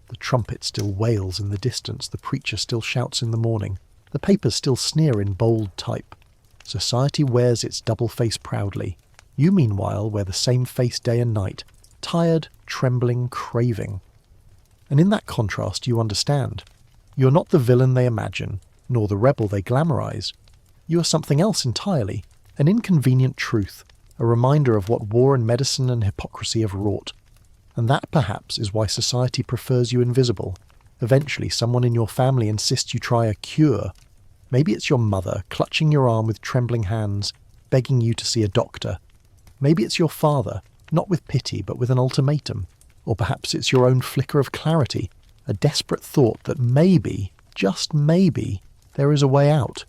The trumpet still wails in the distance, the preacher still shouts in the morning, the papers still sneer in bold type. Society wears its double face proudly. You, meanwhile, wear the same face day and night, tired, trembling, craving. And in that contrast you understand. You're not the villain they imagine, nor the rebel they glamorize. You are something else entirely, an inconvenient truth, a reminder of what war and medicine and hypocrisy have wrought. And that, perhaps, is why society prefers you invisible. Eventually, someone in your family insists you try a cure. Maybe it's your mother, clutching your arm with trembling hands, begging you to see a doctor. Maybe it's your father, not with pity, but with an ultimatum. Or perhaps it's your own flicker of clarity, a desperate thought that maybe, just maybe, there is a way out.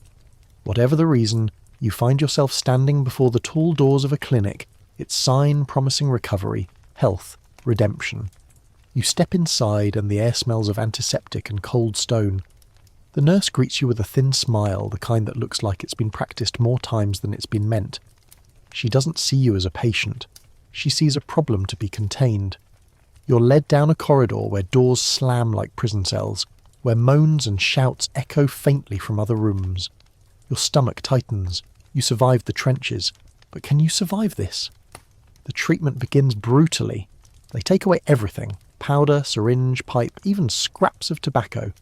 Whatever the reason, you find yourself standing before the tall doors of a clinic, its sign promising recovery, health, redemption. You step inside and the air smells of antiseptic and cold stone. The nurse greets you with a thin smile, the kind that looks like it's been practiced more times than it's been meant. She doesn't see you as a patient. She sees a problem to be contained. You're led down a corridor where doors slam like prison cells, where moans and shouts echo faintly from other rooms. Your stomach tightens. You survived the trenches. But can you survive this? The treatment begins brutally. They take away everything: powder, syringe, pipe, even scraps of tobacco.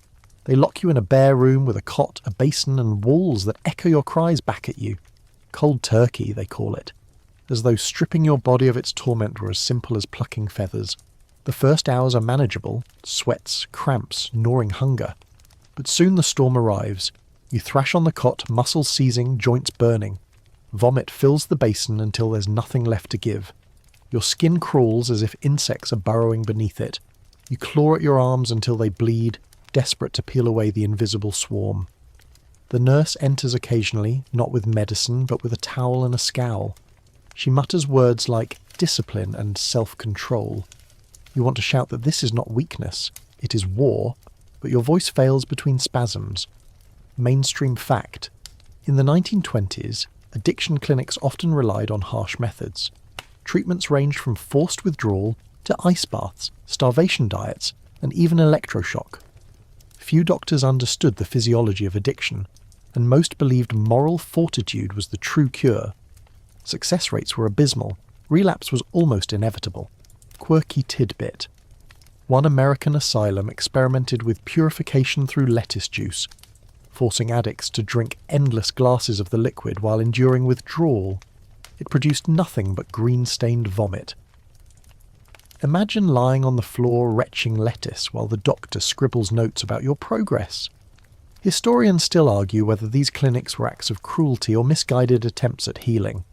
They lock you in a bare room with a cot, a basin, and walls that echo your cries back at you. Cold turkey, they call it. As though stripping your body of its torment were as simple as plucking feathers. The first hours are manageable: sweats, cramps, gnawing hunger. But soon the storm arrives. You thrash on the cot, muscles seizing, joints burning. Vomit fills the basin until there's nothing left to give. Your skin crawls as if insects are burrowing beneath it. You claw at your arms until they bleed, desperate to peel away the invisible swarm. The nurse enters occasionally, not with medicine, but with a towel and a scowl. She mutters words like discipline and self-control. You want to shout that this is not weakness, it is war, but your voice fails between spasms. Mainstream fact. In the 1920s, addiction clinics often relied on harsh methods. Treatments ranged from forced withdrawal to ice baths, starvation diets, and even electroshock. Few doctors understood the physiology of addiction, and most believed moral fortitude was the true cure. Success rates were abysmal. Relapse was almost inevitable. Quirky tidbit. One American asylum experimented with purification through lettuce juice, forcing addicts to drink endless glasses of the liquid while enduring withdrawal. It produced nothing but green-stained vomit. Imagine lying on the floor retching lettuce while the doctor scribbles notes about your progress. Historians still argue whether these clinics were acts of cruelty or misguided attempts at healing.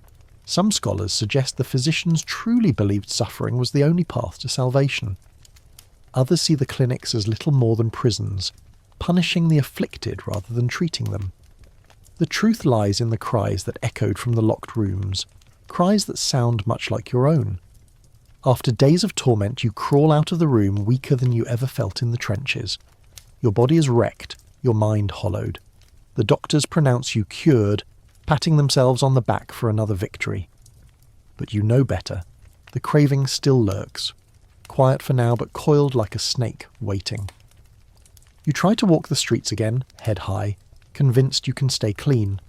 Some scholars suggest the physicians truly believed suffering was the only path to salvation. Others see the clinics as little more than prisons, punishing the afflicted rather than treating them. The truth lies in the cries that echoed from the locked rooms, cries that sound much like your own. After days of torment, you crawl out of the room weaker than you ever felt in the trenches. Your body is wrecked, your mind hollowed. The doctors pronounce you cured, patting themselves on the back for another victory. But you know better. The craving still lurks. Quiet for now, but coiled like a snake, waiting. You try to walk the streets again, head high, convinced you can stay clean.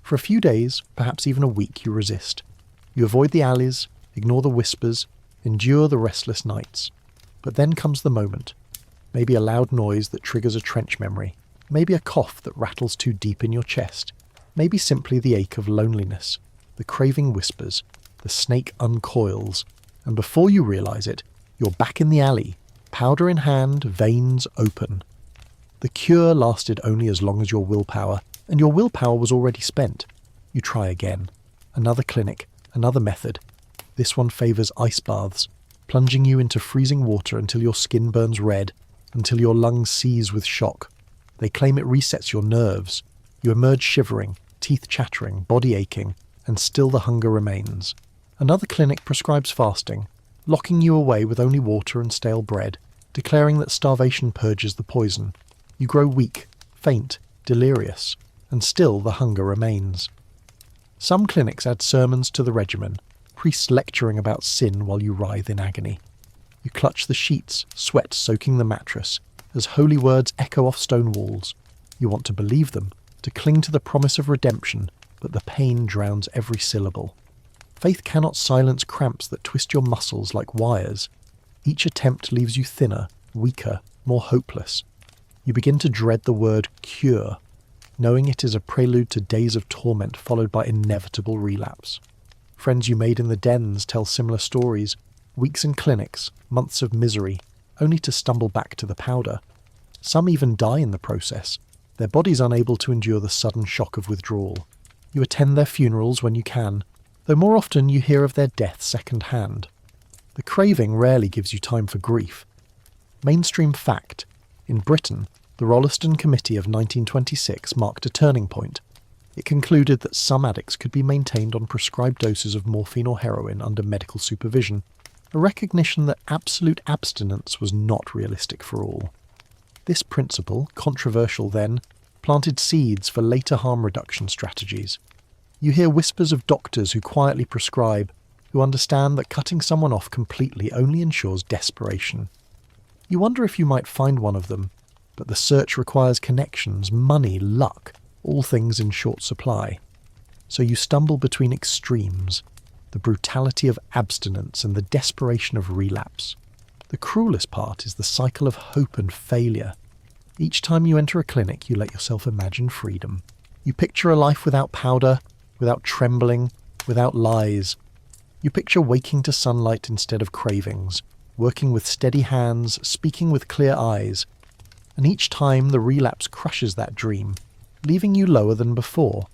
For a few days, perhaps even a week, you resist. You avoid the alleys, ignore the whispers, endure the restless nights. But then comes the moment. Maybe a loud noise that triggers a trench memory. Maybe a cough that rattles too deep in your chest. Maybe simply the ache of loneliness. The craving whispers. The snake uncoils. And before you realise it, you're back in the alley, powder in hand, veins open. The cure lasted only as long as your willpower, and your willpower was already spent. You try again. Another clinic, another method. This one favours ice baths, plunging you into freezing water until your skin burns red, until your lungs seize with shock. They claim it resets your nerves. You emerge shivering, teeth chattering, body aching, and still the hunger remains. Another clinic prescribes fasting, locking you away with only water and stale bread, declaring that starvation purges the poison. You grow weak, faint, delirious, and still the hunger remains. Some clinics add sermons to the regimen, priests lecturing about sin while you writhe in agony. You clutch the sheets, sweat soaking the mattress, as holy words echo off stone walls. You want to believe them, to cling to the promise of redemption, but the pain drowns every syllable. Faith cannot silence cramps that twist your muscles like wires. Each attempt leaves you thinner, weaker, more hopeless. You begin to dread the word cure, knowing it is a prelude to days of torment followed by inevitable relapse. Friends you made in the dens tell similar stories, weeks in clinics, months of misery, only to stumble back to the powder. Some even die in the process, their bodies unable to endure the sudden shock of withdrawal. You attend their funerals when you can, though more often you hear of their death second-hand. The craving rarely gives you time for grief. Mainstream fact. In Britain, the Rolleston Committee of 1926 marked a turning point. It concluded that some addicts could be maintained on prescribed doses of morphine or heroin under medical supervision, a recognition that absolute abstinence was not realistic for all. This principle, controversial then, planted seeds for later harm reduction strategies. You hear whispers of doctors who quietly prescribe, who understand that cutting someone off completely only ensures desperation. You wonder if you might find one of them, but the search requires connections, money, luck, all things in short supply. So you stumble between extremes, the brutality of abstinence and the desperation of relapse. The cruelest part is the cycle of hope and failure. Each time you enter a clinic, you let yourself imagine freedom. You picture a life without powder, without trembling, without lies. You picture waking to sunlight instead of cravings, working with steady hands, speaking with clear eyes. And each time the relapse crushes that dream, leaving you lower than before.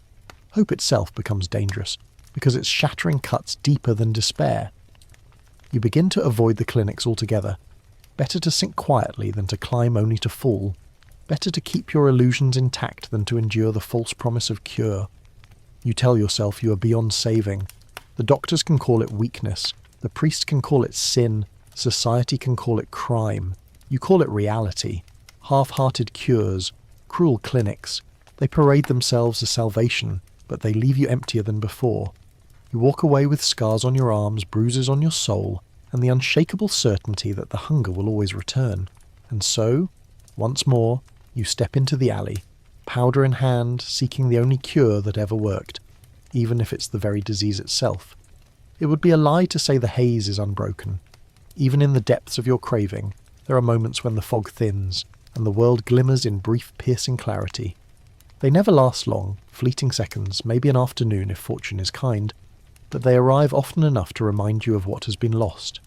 Hope itself becomes dangerous, because its shattering cuts deeper than despair. You begin to avoid the clinics altogether. Better to sink quietly than to climb only to fall. Better to keep your illusions intact than to endure the false promise of cure. You tell yourself you are beyond saving. The doctors can call it weakness. The priest can call it sin. Society can call it crime. You call it reality. Half-hearted cures. Cruel clinics. They parade themselves as salvation, but they leave you emptier than before. You walk away with scars on your arms, bruises on your soul, and the unshakable certainty that the hunger will always return. And so, once more, you step into the alley, powder in hand, seeking the only cure that ever worked, even if it's the very disease itself. It would be a lie to say the haze is unbroken. Even in the depths of your craving, there are moments when the fog thins, and the world glimmers in brief, piercing clarity. They never last long, fleeting seconds, maybe an afternoon if fortune is kind, but they arrive often enough to remind you of what has been lost.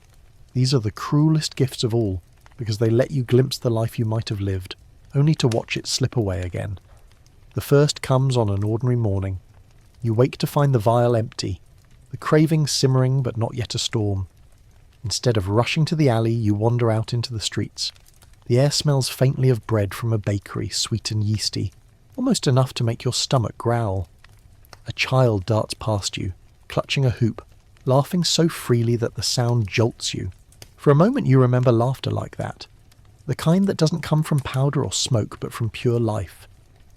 These are the cruelest gifts of all, because they let you glimpse the life you might have lived, only to watch it slip away again. The first comes on an ordinary morning. You wake to find the vial empty, the craving simmering but not yet a storm. Instead of rushing to the alley, you wander out into the streets. The air smells faintly of bread from a bakery, sweet and yeasty, almost enough to make your stomach growl. A child darts past you, clutching a hoop, laughing so freely that the sound jolts you. For a moment you remember laughter like that, the kind that doesn't come from powder or smoke but from pure life.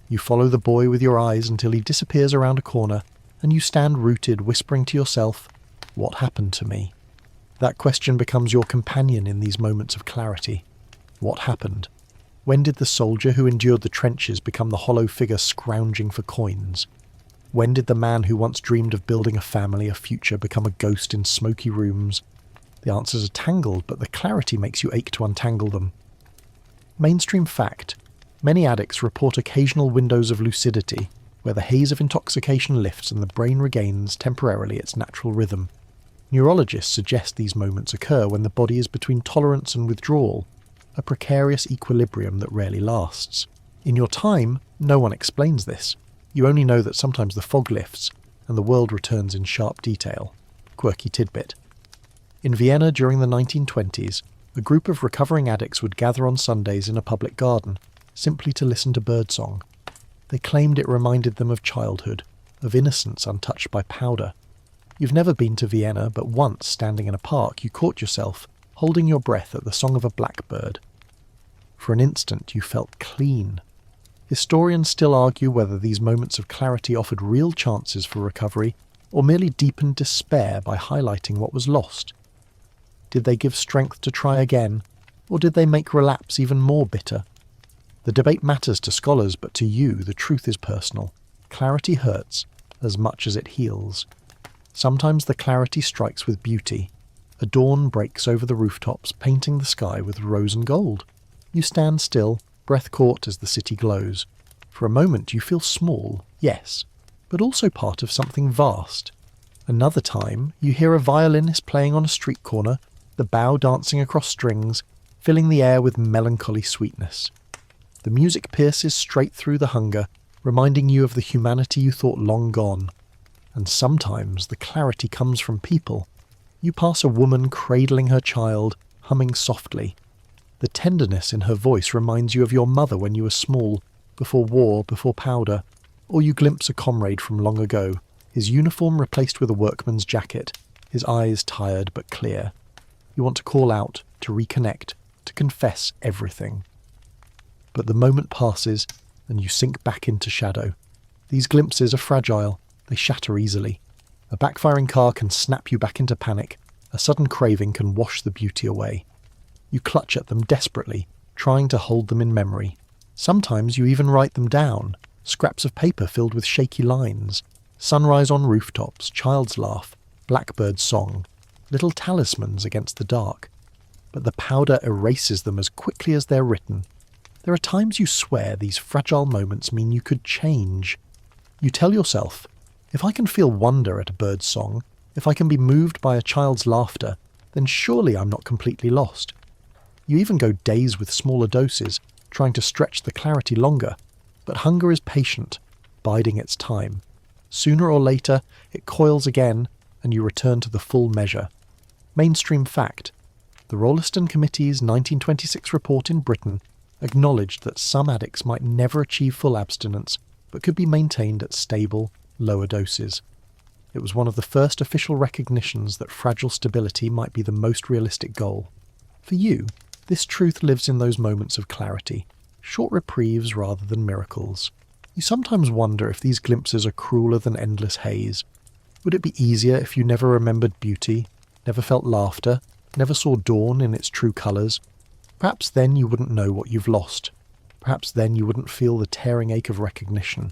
You follow the boy with your eyes until he disappears around a corner, and you stand rooted, whispering to yourself, "What happened to me?" That question becomes your companion in these moments of clarity. What happened? When did the soldier who endured the trenches become the hollow figure scrounging for coins? When did the man who once dreamed of building a family, a future, become a ghost in smoky rooms? The answers are tangled, but the clarity makes you ache to untangle them. Mainstream fact. Many addicts report occasional windows of lucidity, where the haze of intoxication lifts and the brain regains temporarily its natural rhythm. Neurologists suggest these moments occur when the body is between tolerance and withdrawal, a precarious equilibrium that rarely lasts. In your time, no one explains this. You only know that sometimes the fog lifts, and the world returns in sharp detail. Quirky tidbit. In Vienna during the 1920s, a group of recovering addicts would gather on Sundays in a public garden, simply to listen to birdsong. They claimed it reminded them of childhood, of innocence untouched by powder. You've never been to Vienna, but once, standing in a park, you caught yourself holding your breath at the song of a blackbird. For an instant you felt clean. Historians still argue whether these moments of clarity offered real chances for recovery, or merely deepened despair by highlighting what was lost. Did they give strength to try again, or did they make relapse even more bitter? The debate matters to scholars, but to you the truth is personal. Clarity hurts as much as it heals. Sometimes the clarity strikes with beauty. A dawn breaks over the rooftops, painting the sky with rose and gold. You stand still, breath caught as the city glows. For a moment you feel small, yes, but also part of something vast. Another time you hear a violinist playing on a street corner, the bow dancing across strings, filling the air with melancholy sweetness. The music pierces straight through the hunger, reminding you of the humanity you thought long gone. And sometimes the clarity comes from people. You pass a woman cradling her child, humming softly. The tenderness in her voice reminds you of your mother when you were small, before war, before powder. Or you glimpse a comrade from long ago, his uniform replaced with a workman's jacket, his eyes tired but clear. You want to call out, to reconnect, to confess everything. But the moment passes, and you sink back into shadow. These glimpses are fragile, they shatter easily. A backfiring car can snap you back into panic, a sudden craving can wash the beauty away. You clutch at them desperately, trying to hold them in memory. Sometimes you even write them down, scraps of paper filled with shaky lines. Sunrise on rooftops, child's laugh, blackbird's song, little talismans against the dark. But the powder erases them as quickly as they're written. There are times you swear these fragile moments mean you could change. You tell yourself, if I can feel wonder at a bird's song, if I can be moved by a child's laughter, then surely I'm not completely lost. You even go days with smaller doses, trying to stretch the clarity longer. But hunger is patient, biding its time. Sooner or later, it coils again, and you return to the full measure. Mainstream fact. The Rolleston Committee's 1926 report in Britain acknowledged that some addicts might never achieve full abstinence, but could be maintained at stable, lower doses. It was one of the first official recognitions that fragile stability might be the most realistic goal. For you, this truth lives in those moments of clarity, short reprieves rather than miracles. You sometimes wonder if these glimpses are crueler than endless haze. Would it be easier if you never remembered beauty, never felt laughter, never saw dawn in its true colours? Perhaps then you wouldn't know what you've lost. Perhaps then you wouldn't feel the tearing ache of recognition.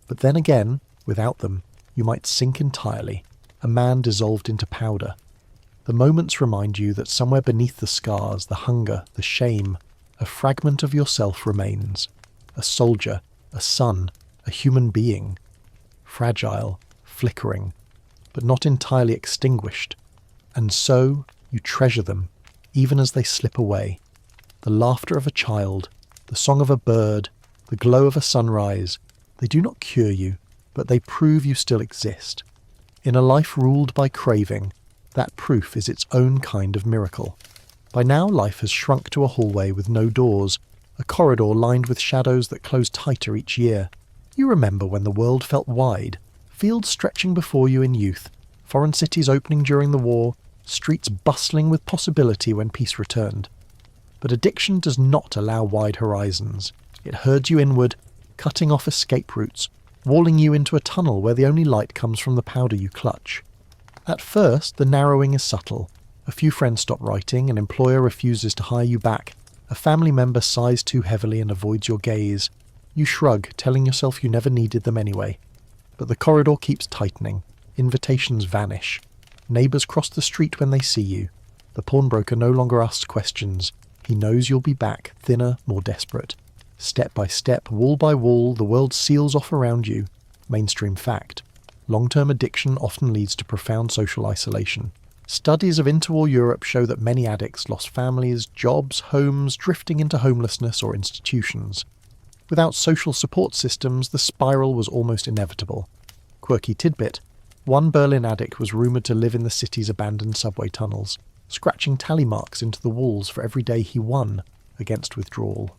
But then again, without them, you might sink entirely, a man dissolved into powder. The moments remind you that somewhere beneath the scars, the hunger, the shame, a fragment of yourself remains. A soldier, a son, a human being. Fragile, flickering, but not entirely extinguished. And so you treasure them, even as they slip away. The laughter of a child, the song of a bird, the glow of a sunrise, they do not cure you, but they prove you still exist. In a life ruled by craving, that proof is its own kind of miracle. By now life has shrunk to a hallway with no doors, a corridor lined with shadows that close tighter each year. You remember when the world felt wide, fields stretching before you in youth, foreign cities opening during the war, streets bustling with possibility when peace returned. But addiction does not allow wide horizons. It herds you inward, cutting off escape routes, walling you into a tunnel where the only light comes from the powder you clutch. At first, the narrowing is subtle. A few friends stop writing, an employer refuses to hire you back, a family member sighs too heavily and avoids your gaze. You shrug, telling yourself you never needed them anyway. But the corridor keeps tightening. Invitations vanish. Neighbours cross the street when they see you. The pawnbroker no longer asks questions. He knows you'll be back, thinner, more desperate. Step by step, wall by wall, the world seals off around you. Mainstream fact. Long-term addiction often leads to profound social isolation. Studies of interwar Europe show that many addicts lost families, jobs, homes, drifting into homelessness or institutions. Without social support systems, the spiral was almost inevitable. Quirky tidbit. One Berlin addict was rumoured to live in the city's abandoned subway tunnels, scratching tally marks into the walls for every day he won against withdrawal.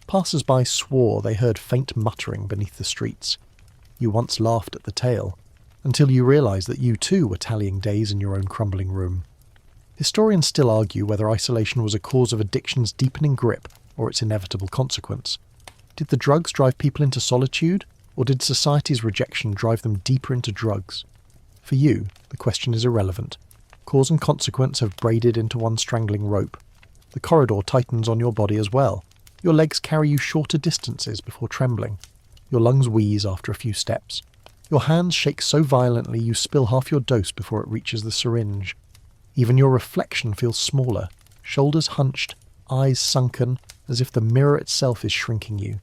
Passers-by swore they heard faint muttering beneath the streets. You once laughed at the tale, until you realised that you too were tallying days in your own crumbling room. Historians still argue whether isolation was a cause of addiction's deepening grip or its inevitable consequence. Did the drugs drive people into solitude, or did society's rejection drive them deeper into drugs? For you, the question is irrelevant. Cause and consequence have braided into one strangling rope. The corridor tightens on your body as well. Your legs carry you shorter distances before trembling. Your lungs wheeze after a few steps. Your hands shake so violently you spill half your dose before it reaches the syringe. Even your reflection feels smaller, shoulders hunched, eyes sunken, as if the mirror itself is shrinking you.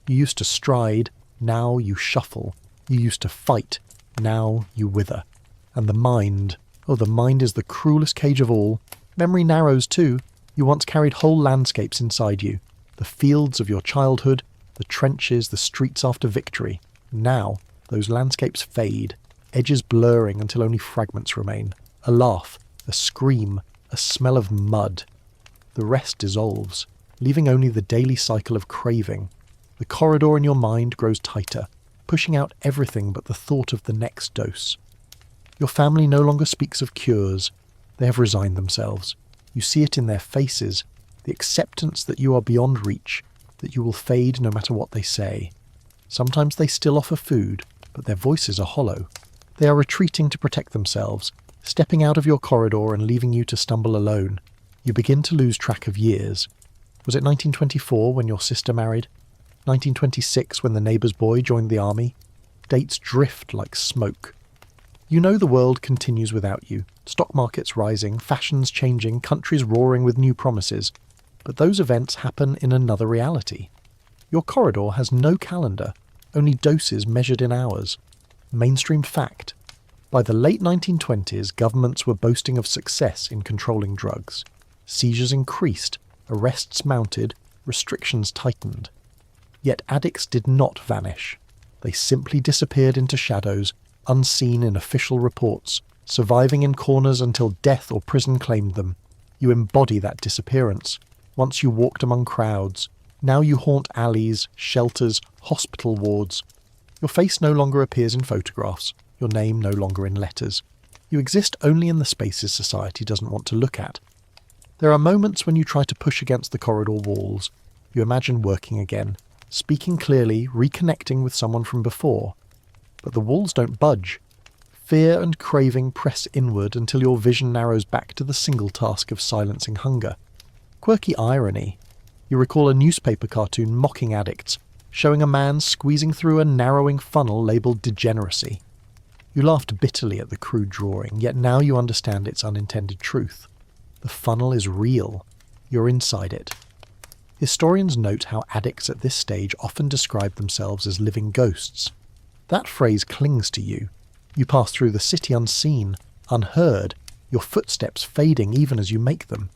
You used to stride, now you shuffle. You used to fight, now you wither. And the mind, oh, the mind is the cruelest cage of all. Memory narrows too. You once carried whole landscapes inside you. The fields of your childhood, the trenches, the streets after victory. Now, those landscapes fade, edges blurring until only fragments remain. A laugh, a scream, a smell of mud. The rest dissolves, leaving only the daily cycle of craving. The corridor in your mind grows tighter, pushing out everything but the thought of the next dose. Your family no longer speaks of cures. They have resigned themselves. You see it in their faces, the acceptance that you are beyond reach, that you will fade no matter what they say. Sometimes they still offer food, but their voices are hollow. They are retreating to protect themselves, stepping out of your corridor and leaving you to stumble alone. You begin to lose track of years. Was it 1924 when your sister married? 1926 when the neighbour's boy joined the army? dates drift like smoke. You know the world continues without you, stock markets rising, fashions changing, countries roaring with new promises. But those events happen in another reality. Your corridor has no calendar, only doses measured in hours. Mainstream fact. By the late 1920s, governments were boasting of success in controlling drugs. Seizures increased, arrests mounted, restrictions tightened. Yet addicts did not vanish. They simply disappeared into shadows, unseen in official reports, surviving in corners until death or prison claimed them. You embody that disappearance. Once you walked among crowds, now you haunt alleys, shelters, hospital wards. Your face no longer appears in photographs, your name no longer in letters. You exist only in the spaces society doesn't want to look at. There are moments when you try to push against the corridor walls. You imagine working again, speaking clearly, reconnecting with someone from before. But the walls don't budge. Fear and craving press inward until your vision narrows back to the single task of silencing hunger. Quirky irony. You recall a newspaper cartoon mocking addicts, showing a man squeezing through a narrowing funnel labelled degeneracy. You laughed bitterly at the crude drawing, yet now you understand its unintended truth. The funnel is real. You're inside it. Historians note how addicts at this stage often describe themselves as living ghosts. That phrase clings to you. You pass through the city unseen, unheard, your footsteps fading even as you make them.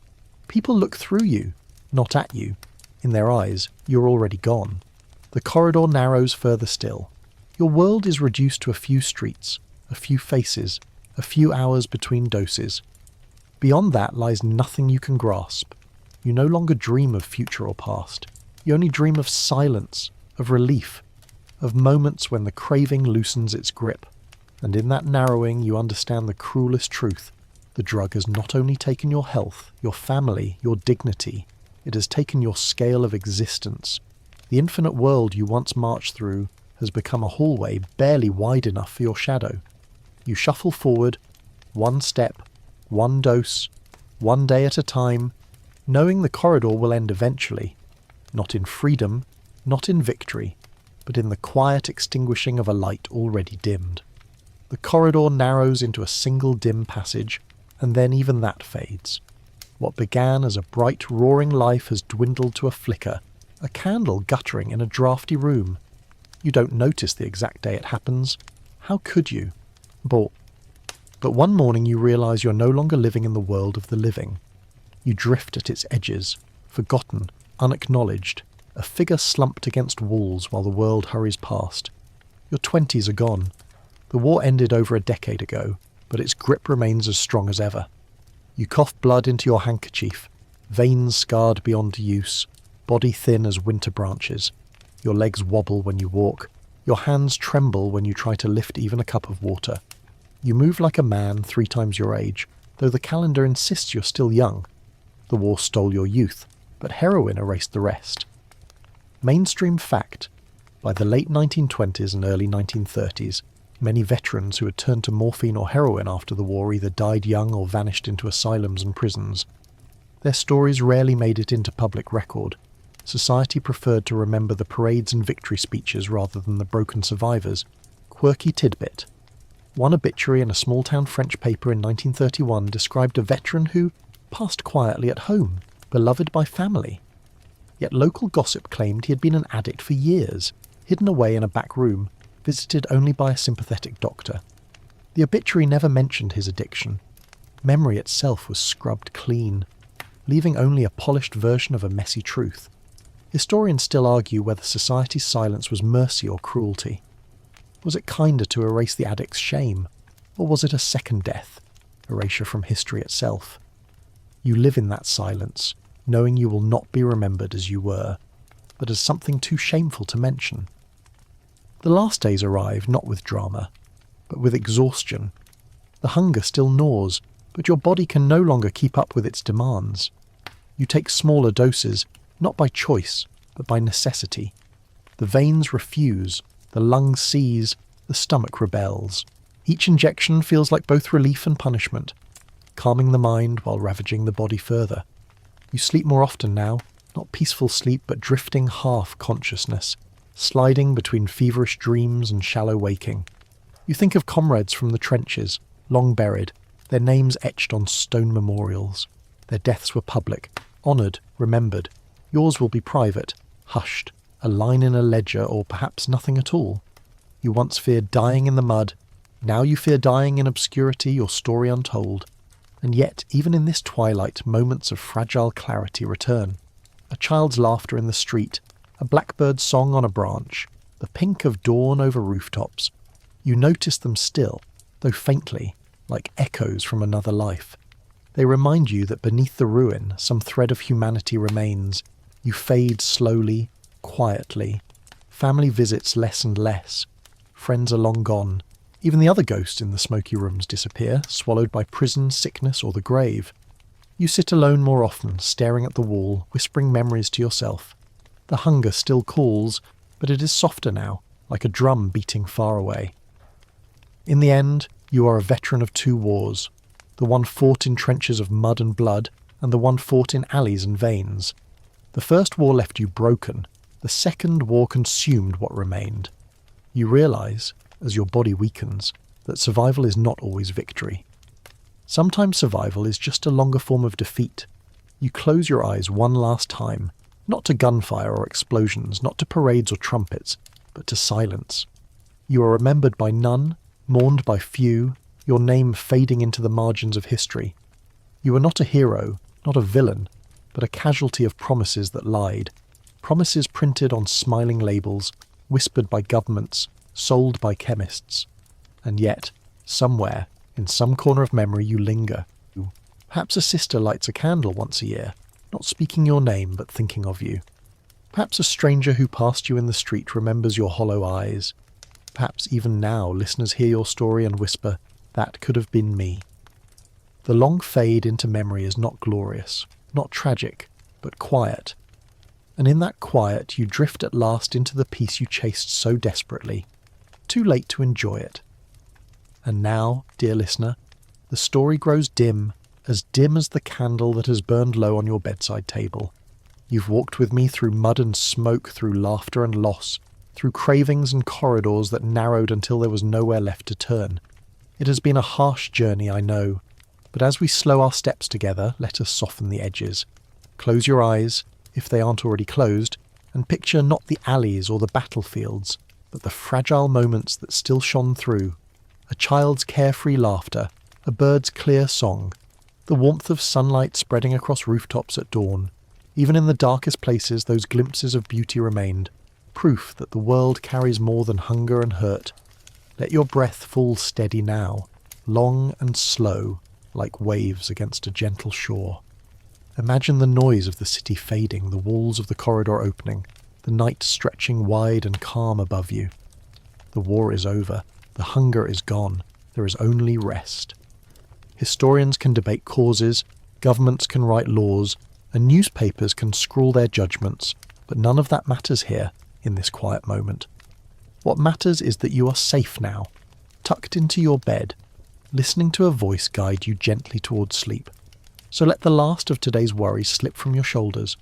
People look through you, not at you. In their eyes, you're already gone. The corridor narrows further still. Your world is reduced to a few streets, a few faces, a few hours between doses. Beyond that lies nothing you can grasp. You no longer dream of future or past. You only dream of silence, of relief, of moments when the craving loosens its grip. And in that narrowing you understand the cruelest truth. The drug has not only taken your health, your family, your dignity, it has taken your scale of existence. The infinite world you once marched through has become a hallway barely wide enough for your shadow. You shuffle forward, one step, one dose, one day at a time, knowing the corridor will end eventually, not in freedom, not in victory, but in the quiet extinguishing of a light already dimmed. The corridor narrows into a single dim passage, and then even that fades. What began as a bright, roaring life has dwindled to a flicker, a candle guttering in a drafty room. You don't notice the exact day it happens. How could you? But one morning you realise you're no longer living in the world of the living. You drift at its edges, forgotten, unacknowledged, a figure slumped against walls while the world hurries past. Your 20s are gone. The war ended over a decade ago, but its grip remains as strong as ever. You cough blood into your handkerchief, veins scarred beyond use, body thin as winter branches. Your legs wobble when you walk. Your hands tremble when you try to lift even a cup of water. You move like a man 3 times your age, though the calendar insists you're still young. The war stole your youth, but heroin erased the rest. Mainstream fact. By the late 1920s and early 1930s, many veterans who had turned to morphine or heroin after the war either died young or vanished into asylums and prisons. Their stories rarely made it into public record. Society preferred to remember the parades and victory speeches rather than the broken survivors. Quirky tidbit. One obituary in a small-town French paper in 1931 described a veteran who passed quietly at home, beloved by family. Yet local gossip claimed he had been an addict for years, hidden away in a back room, visited only by a sympathetic doctor. The obituary never mentioned his addiction. Memory itself was scrubbed clean, leaving only a polished version of a messy truth. Historians still argue whether society's silence was mercy or cruelty. Was it kinder to erase the addict's shame, or was it a second death, erasure from history itself? You live in that silence, knowing you will not be remembered as you were, but as something too shameful to mention. The last days arrive not with drama, but with exhaustion. The hunger still gnaws, but your body can no longer keep up with its demands. You take smaller doses, not by choice, but by necessity. The veins refuse, the lungs seize, the stomach rebels. Each injection feels like both relief and punishment, calming the mind while ravaging the body further. You sleep more often now, not peaceful sleep but drifting half-consciousness. sliding between feverish dreams and shallow waking. You think of comrades from the trenches, long buried, their names etched on stone memorials. Their deaths were public, honoured, remembered. Yours will be private, hushed, a line in a ledger, or perhaps nothing at all. You once feared dying in the mud, now you fear dying in obscurity, your story untold. And yet, even in this twilight, moments of fragile clarity return. A child's laughter in the street, a blackbird's song on a branch, the pink of dawn over rooftops. You notice them still, though faintly, like echoes from another life. They remind you that beneath the ruin, some thread of humanity remains. You fade slowly, quietly. Family visits less and less. Friends are long gone. Even the other ghosts in the smoky rooms disappear, swallowed by prison, sickness, or the grave. You sit alone more often, staring at the wall, whispering memories to yourself. The hunger still calls, but it is softer now, like a drum beating far away. In the end, you are a veteran of two wars, the one fought in trenches of mud and blood, and the one fought in alleys and veins. The first war left you broken, the second war consumed what remained. You realise, as your body weakens, that survival is not always victory. Sometimes survival is just a longer form of defeat. You close your eyes one last time, not to gunfire or explosions, not to parades or trumpets, but to silence. You are remembered by none, mourned by few, your name fading into the margins of history. You are not a hero, not a villain, but a casualty of promises that lied. Promises printed on smiling labels, whispered by governments, sold by chemists. And yet, somewhere, in some corner of memory, you linger. Perhaps a sister lights a candle once a year, not speaking your name but thinking of you. Perhaps a stranger who passed you in the street remembers your hollow eyes. Perhaps even now listeners hear your story and whisper, "That could have been me." The long fade into memory is not glorious, not tragic, but quiet. And in that quiet you drift at last into the peace you chased so desperately, too late to enjoy it. And now, dear listener, the story grows dim as the candle that has burned low on your bedside table. You've walked with me through mud and smoke, through laughter and loss, through cravings and corridors that narrowed until there was nowhere left to turn. It has been a harsh journey, I know, but as we slow our steps together, let us soften the edges. Close your eyes, if they aren't already closed, and picture not the alleys or the battlefields, but the fragile moments that still shone through. A child's carefree laughter, a bird's clear song, the warmth of sunlight spreading across rooftops at dawn. Even in the darkest places, those glimpses of beauty remained, proof that the world carries more than hunger and hurt. Let your breath fall steady now, long and slow, like waves against a gentle shore. Imagine the noise of the city fading, the walls of the corridor opening, the night stretching wide and calm above you. The war is over, the hunger is gone, there is only rest. Historians can debate causes, governments can write laws, and newspapers can scrawl their judgments, but none of that matters here, in this quiet moment. What matters is that you are safe now, tucked into your bed, listening to a voice guide you gently towards sleep. So let the last of today's worries slip from your shoulders.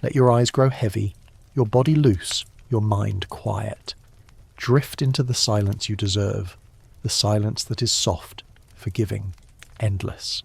Let your eyes grow heavy, your body loose, your mind quiet. Drift into the silence you deserve, the silence that is soft, forgiving, endless.